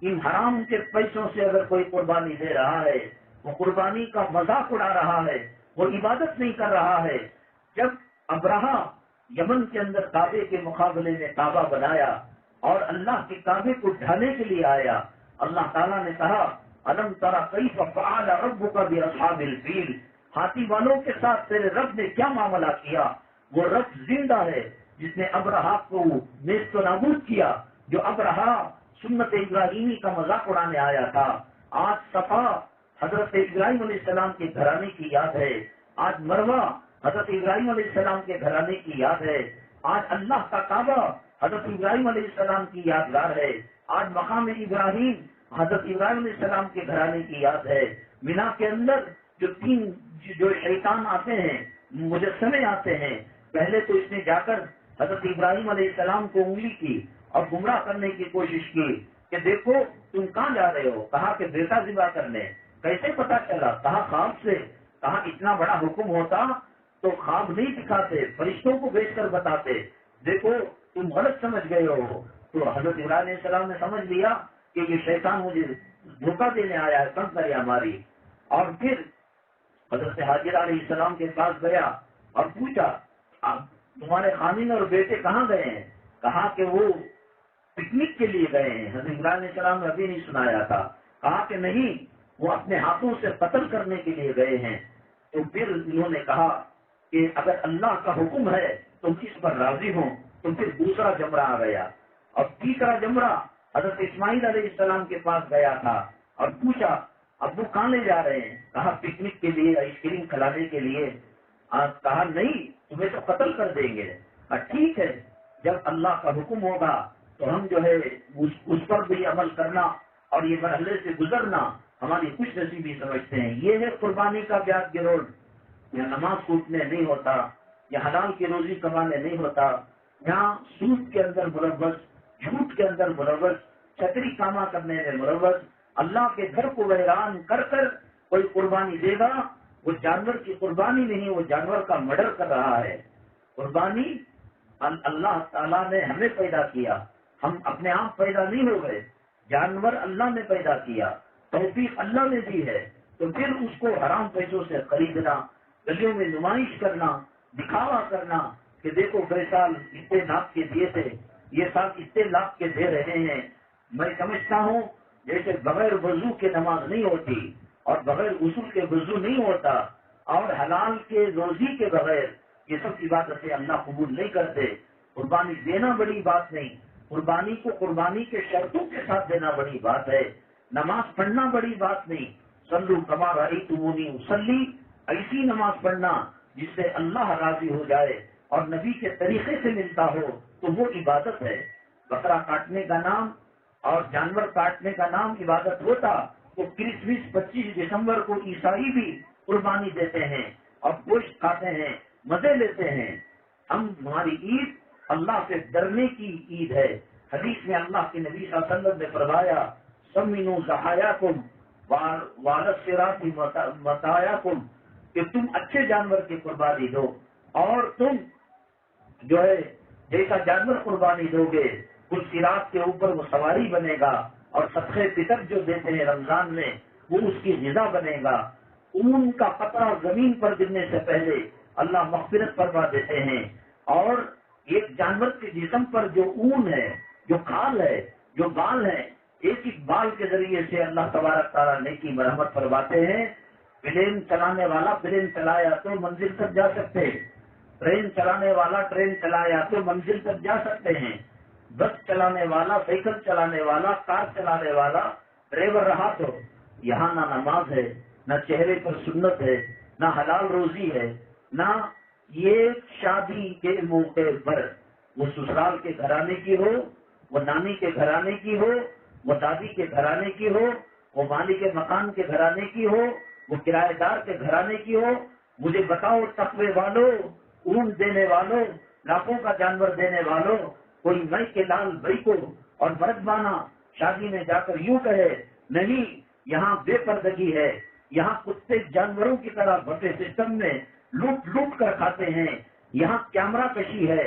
S1: ان حرام کے پیسوں سے اگر کوئی قربانی دے رہا ہے وہ قربانی کا مذاق اڑا رہا ہے، وہ عبادت نہیں کر رہا ہے. جب ابرہہ یمن کے اندر کعبے کے مقابلے میں کعبہ بنایا اور اللہ کے کعبے کو ڈھانے کے لیے آیا، اللہ تعالیٰ نے کہا الم تری کیف فعل ربک باصحاب الفیل، ہاتھی والوں کے ساتھ تیرے رب نے کیا معاملہ کیا. وہ رب زندہ ہے جس نے ابرہہ کو نیست و نابود کیا، جو ابرہہ سنت ابراہیمی کا مذاق اڑانے آیا تھا. آج صفا حضرت ابراہیم علیہ السلام کے گھرانے کی یاد ہے، آج مروہ حضرت ابراہیم علیہ السلام کے گھرانے کی یاد ہے، آج اللہ کا کعبہ حضرت ابراہیم علیہ السلام کی یادگار ہے، آج مقام ابراہیم حضرت ابراہیم علیہ السلام کے گھرانے کی یاد ہے. مینا کے اندر جو شیطان آتے ہیں، مجسمے آتے ہیں، پہلے تو اس نے جا کر حضرت ابراہیم علیہ السلام کو انگلی کی اور گمراہ کرنے کی کوشش کی کہ دیکھو تم کہاں جا رہے ہو، کہا کہ بیٹا ذبح کرنے. کیسے پتا چلا، کہا خواب سے. کہا اتنا بڑا حکم ہوتا تو خواب نہیں دکھاتے، فرشتوں کو بھیج کر بتاتے. دیکھو تم غلط سمجھ گئے ہو. تو حضرت ابراہیم علیہ السلام نے سمجھ لیا کہ یہ شیطان مجھے دھوکہ دینے آیا ہے، کم کرے ہماری. اور پھر حضرت حاجرہ علیہ السلام کے پاس گیا اور پوچھا تمہارے خامن اور بیٹے کہاں گئے ہیں؟ کہا کہ وہ پکنک کے لیے گئے ہیں. حضرت ابراہیم علیہ السلام نے ابھی نہیں سنایا تھا. کہا کہ نہیں، وہ اپنے ہاتھوں سے قتل کرنے کے لیے گئے ہیں. تو پھر انہوں نے کہا کہ اگر اللہ کا حکم ہے تم اس پر راضی ہوں. تو پھر دوسرا جمرہ آ گیا اور تیسرا جمرہ حضرت اسماعیل علیہ السلام کے پاس گیا تھا اور پوچھا ابو کہاں لے جا رہے ہیں؟ کہا پکنک کے لیے، آئس کریم کھلانے کے لیے. کہا نہیں، تمہیں تو قتل کر دیں گے. ٹھیک ہے، جب اللہ کا حکم ہوگا تو ہم جو ہے اس پر بھی عمل کرنا اور یہ مرحلے سے گزرنا ہماری خوش نصیبی سمجھتے ہیں. یہ ہے قربانی کا بیاج گروڈ. یہاں نماز ٹوٹنے نہیں ہوتا، یہاں حلال کی روزی کمانے نہیں ہوتا، یہاں سود کے اندر ملوث، جھوٹ کے اندر ملوث، چھتری کاما کرنے میں ملوث، اللہ کے گھر کو ویران کر کر کوئی قربانی دے گا، وہ جانور کی قربانی نہیں، وہ جانور کا مرڈر کر رہا ہے. قربانی اللہ تعالیٰ نے ہمیں پیدا کیا، ہم اپنے آپ پیدا نہیں ہو گئے. جانور اللہ نے پیدا کیا، توفیق اللہ نے دی ہے. تو پھر اس کو حرام پیسوں سے خریدنا، گلیوں میں نمائش کرنا، دکھاوا کرنا کہ دیکھو گئے سال اتنے لاکھ کے دیے تھے، یہ سال اتنے لاکھ کے دے رہے ہیں. میں سمجھتا ہوں جیسے بغیر وضو کے نماز نہیں ہوتی اور بغیر غسل کے وضو نہیں ہوتا اور حلال کے روزی کے بغیر یہ سب عبادتیں اللہ قبول نہیں کرتے. قربانی دینا بڑی بات نہیں، قربانی کو قربانی کے شرطوں کے ساتھ دینا بڑی بات ہے. نماز پڑھنا بڑی بات نہیں. صلو کما رأیتمونی اصلی، ایسی نماز پڑھنا جس سے اللہ راضی ہو جائے اور نبی کے طریقے سے ملتا ہو تو وہ عبادت ہے. بکرا کاٹنے کا نام اور جانور کاٹنے کا نام عبادت ہوتا تو کرسمس 25 دسمبر کو عیسائی بھی قربانی دیتے ہیں اور گوشت کھاتے ہیں، مزے لیتے ہیں. ہماری عید اللہ سے ڈرنے کی عید ہے. حدیث میں اللہ کے نبی صلی اللہ علیہ وسلم نے فرمایا سمنوا ضحایاکم والصراط متاعکم، کہ تم اچھے جانور کی قربانی دو اور تم جو ہے جیسا جانور قربانی دو گے اس صراط کے اوپر وہ سواری بنے گا اور صدقے فطر جو دیتے ہیں رمضان میں وہ اس کی غذا بنے گا. اون کا قطرہ زمین پر گرنے سے پہلے اللہ مغفرت فرما دیتے ہیں. اور ایک جانور کے جسم پر جو اون ہے، جو کھال ہے، جو بال ہے، ایک ایک بال کے ذریعے سے اللہ تبارک تعالیٰ نیکی مرحمت فرماتے ہیں. پلین چلانے والا پلین چلایا تو منزل تک جا سکتے، ٹرین چلانے والا ٹرین چلایا تو منزل تک جا سکتے ہیں. بس چلانے والا، سائیکل چلانے والا، کار چلانے والا ڈرائیور رہا تو یہاں نہ نماز ہے، نہ چہرے پر سنت ہے، نہ حلال روزی ہے، نہ یہ شادی کے موقع پر وہ سسرال کے گھرانے کی ہو، وہ نانی کے گھرانے کی ہو، وہ دادی کے گھرانے کی ہو، وہ مالک مکان کے گھرانے کی ہو، وہ کرایہ دار کے گھرانے کی ہو، مجھے بتاؤ تقوی والوں، اونٹ دینے والوں، لاکھوں کا جانور دینے والوں، کوئی مئی کے لال بھائی کو اور مردانہ شادی میں جا کر یوں کہے نہیں یہاں بے پردگی ہے، یہاں کتے جانوروں کی طرح بڑے سسٹم میں لوٹ لوٹ کر کھاتے ہیں، یہاں کیمرہ کشی ہے،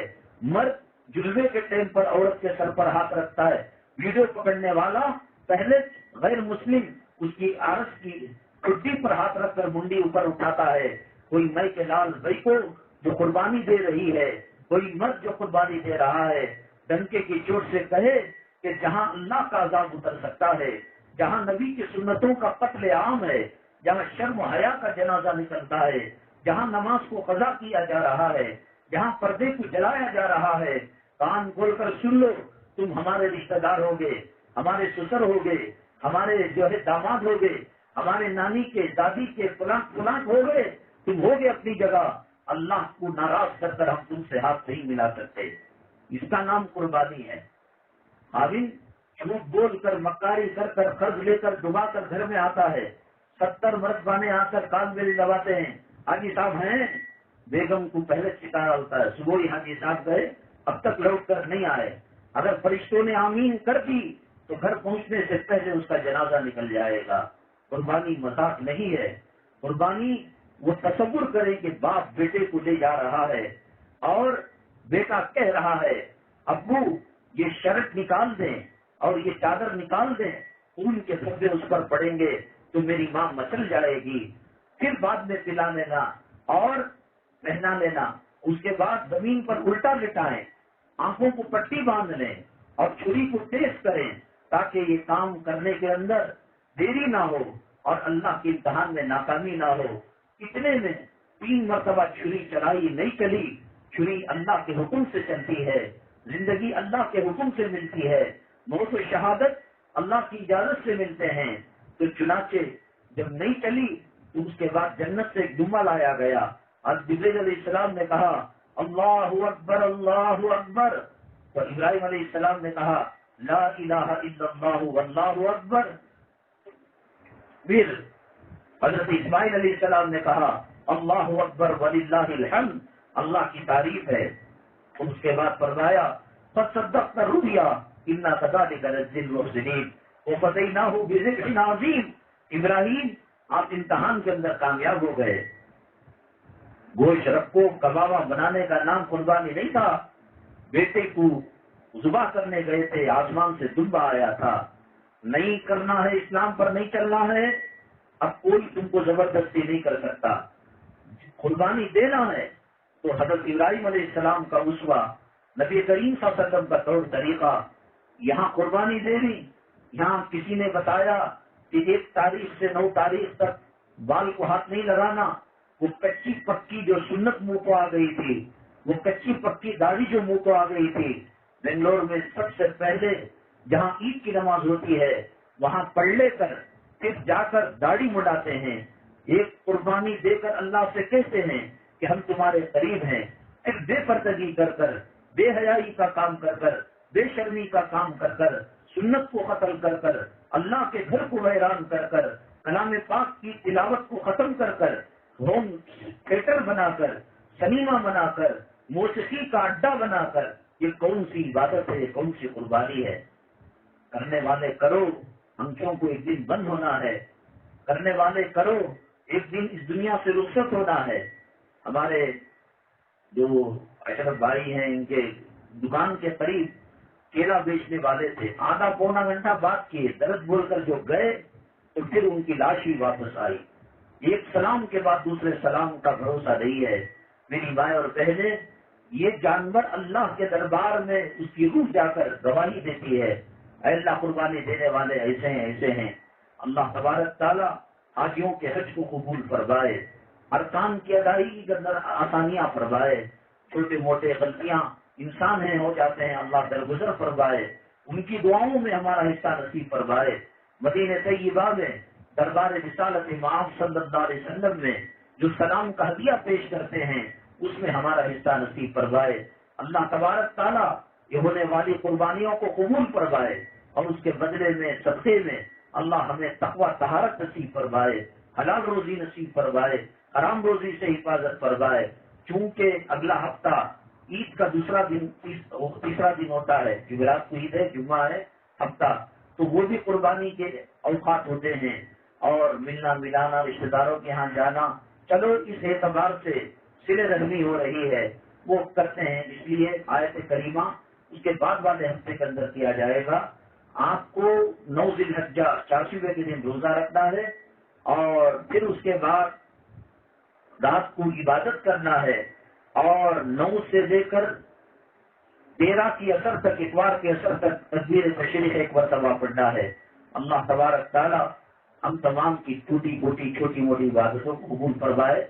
S1: مرد جلوے کے ٹائم پر عورت کے سر پر ہاتھ رکھتا ہے، ویڈیو پکڑنے والا پہلے غیر مسلم اس کی عورت کی ٹھڈی پر ہاتھ رکھ کر منڈی اوپر اٹھاتا ہے، کوئی مئی کے لال بھائی کو جو قربانی دے رہی ہے، کوئی مرد جو قربانی دے رہا ہے، ڈنکے کی چوٹ سے کہے کہ جہاں اللہ کا عذاب اتر سکتا ہے، جہاں نبی کی سنتوں کا قتل عام ہے، جہاں شرم و حیا کا جنازہ نکلتا ہے، جہاں نماز کو قضا کیا جا رہا ہے، جہاں پردے کو جلایا جا رہا ہے، کان کھول کر سن لو، تم ہمارے رشتہ دار ہوگے، ہمارے سسر ہوگے، ہمارے جو ہے داماد ہوگے، ہمارے نانی کے دادی کے فلاں ہو گئے، تم ہوگے اپنی جگہ، اللہ کو ناراض کر کر ہم تم سے ہاتھ نہیں ملا سکتے۔ اس کا نام قربانی ہے۔ حابیل جھوٹ بول کر مکاری کر کر قرض لے کر ڈبا کر گھر میں آتا ہے، 70 مرد بانے آ کر کان بیلی لگاتے ہیں، حاجی صاحب ہیں، بیگم کو پہلے ستارہ ہوتا ہے، صبح ہی حاجی صاحب گئے اب تک لوٹ کر نہیں آئے، اگر فرشتوں نے آمین کر دی تو گھر پہنچنے سے پہلے اس کا جنازہ نکل جائے گا۔ قربانی مذاق نہیں ہے، قربانی وہ تصور کرے کہ باپ بیٹے کو لے جا رہا ہے اور بیٹا کہہ رہا ہے ابو یہ شرٹ نکال دیں اور یہ چادر نکال دیں، ان کے دھبے اس پر پڑیں گے تو میری ماں مچل جائے گی، پھر بعد میں پلا لینا اور پہنا لینا، اس کے بعد زمین پر الٹا لٹائیں، آنکھوں کو پٹی باندھ لیں اور چھری کو تیز کریں تاکہ یہ کام کرنے کے اندر دیری نہ ہو اور اللہ کے امتحان میں ناکامی نہ ہو۔ اتنے میں 3 مرتبہ چھری چلائی نہیں چلی، چھری اللہ کے حکم سے چلتی ہے، زندگی اللہ کے حکم سے ملتی ہے، موت و شہادت اللہ کی اجازت سے ملتے ہیں، تو چنانچہ جب نہیں چلی تو اس کے بعد جنت سے ایک دمبا لایا گیا اور جبریل علیہ السلام نے کہا اللہ اکبر اللہ اکبر، تو ابراہیم علیہ السلام نے کہا لا الہ الا اللہ واللہ اکبر، پھر حضرت اسماعیل علیہ السلام نے کہا اللہ اکبر وللہ الحمد، اللہ کی تعریف ہے، اس کے بعد فرمایا فصدقت الرؤیا انا كذلك نجزي المحسنين وفديناه بذبح عظیم، ابراہیم آپ امتحان کے اندر کامیاب ہو گئے۔ گوشت رکھو کبابہ بنانے کا نام قربانی نہیں تھا، بیٹے کو ذبح کرنے گئے تھے، آسمان سے دمبا آیا تھا، نہیں کرنا ہے، اسلام پر نہیں چلنا ہے، اب کوئی تم کو زبردستی نہیں کر سکتا، قربانی دینا ہے تو حضرت ابراہیم علیہ السلام کا اسوہ، نبی کریم صلی اللہ علیہ وسلم کا طور طریقہ، یہاں قربانی دے دی، یہاں کسی نے بتایا کہ 1 تاریخ سے 9 تاریخ تک بال کو ہاتھ نہیں لگانا، وہ کچی پکی جو سنت منہ کو آ گئی تھی، وہ کچی پکی داڑھی جو منہ کو آ گئی تھی، بنگلور میں سب سے پہلے جہاں عید کی نماز ہوتی ہے وہاں پڑھ لے کر پھر جا کر داڑھی مڈاتے ہیں، ایک قربانی دے کر اللہ سے کہتے ہیں کہ ہم تمہارے قریب ہیں، پھر بے پردگی کر کر، بے حیائی کا کام کر کر، بے شرمی کا کام کر کر، سنت کو قتل کر کر، اللہ کے گھر کو ویران کر کر، کلام پاک کی تلاوت کو ختم کر کر، ہوم تھیٹر بنا کر، سنیما بنا کر، موسیقی کا اڈا بنا کر، یہ کون سی عبادت ہے، یہ کون سی قربانی ہے؟ کرنے والے کرو، آنکھوں کو ایک دن بند ہونا ہے، کرنے والے کرو، ایک دن اس دنیا سے رخصت ہونا ہے۔ ہمارے جو اشرف بھائی ہیں ان کے دکان کے قریب کیلا بیچنے والے تھے، آدھا پونا گھنٹہ بات کیے، درد بول کر جو گئے تو پھر ان کی لاش ہی واپس آئی، ایک سلام کے بعد دوسرے سلام کا بھروسہ نہیں ہے۔ میری مائیں اور بہنیں، یہ جانور اللہ کے دربار میں اس کی روح جا کر گواہی دیتی ہے، اے اللہ قربانی دینے والے ایسے ہیں ایسے ہیں۔ اللہ تبارک تعالیٰ حاجیوں کے حج کو قبول فرمائے، ارکان کی ادائیگی کے اندر آسانیاں فرمائے، چھوٹے موٹے غلطیاں انسان ہیں ہو جاتے ہیں، اللہ درگزر فرمائے، ان کی دعاؤں میں ہمارا حصہ نصیب فرمائے۔ مدینہ طیبہ میں دربار رسالت مآب صلی اللہ علیہ وسلم میں جو سلام کا ہدیہ پیش کرتے ہیں اس میں ہمارا حصہ نصیب فرمائے۔ اللہ تبارک تعالیٰ یہ ہونے والی قربانیوں کو قبول فرمائے اور اس کے بدلے میں صدقے میں اللہ ہمیں تقوی طہارت نصیب فرمائے، حلال روزی نصیب فرمائے، حرام روزی سے حفاظت فرمائے۔ چونکہ اگلا ہفتہ عید کا تیسرا دن ہوتا ہے، جمعرات کو عید ہے، جمعہ ہے، ہفتہ، تو وہ بھی قربانی کے اوقات ہوتے ہیں، اور ملنا ملانا، رشتہ داروں کے ہاں جانا، چلو اس اعتبار سے صلہ رحمی ہو رہی ہے، وہ کرتے ہیں۔ اس لیے آیت کریمہ اس کے بعد والے ہفتے کے اندر کیا جائے گا۔ آپ کو 9 ذی الحجہ 400 کے دن روزہ رکھنا ہے، اور پھر اس کے بعد رات کو عبادت کرنا ہے، اور 9 سے لے کر 13 کی اثر تک، اتوار کے اثر تک تکبیر تشریق ایک مرتبہ پڑھنا ہے۔ اللہ تبارک تعالیٰ ہم تمام کی ٹوٹی پھوٹی چھوٹی موٹی عبادتوں کو قبول فرمائے۔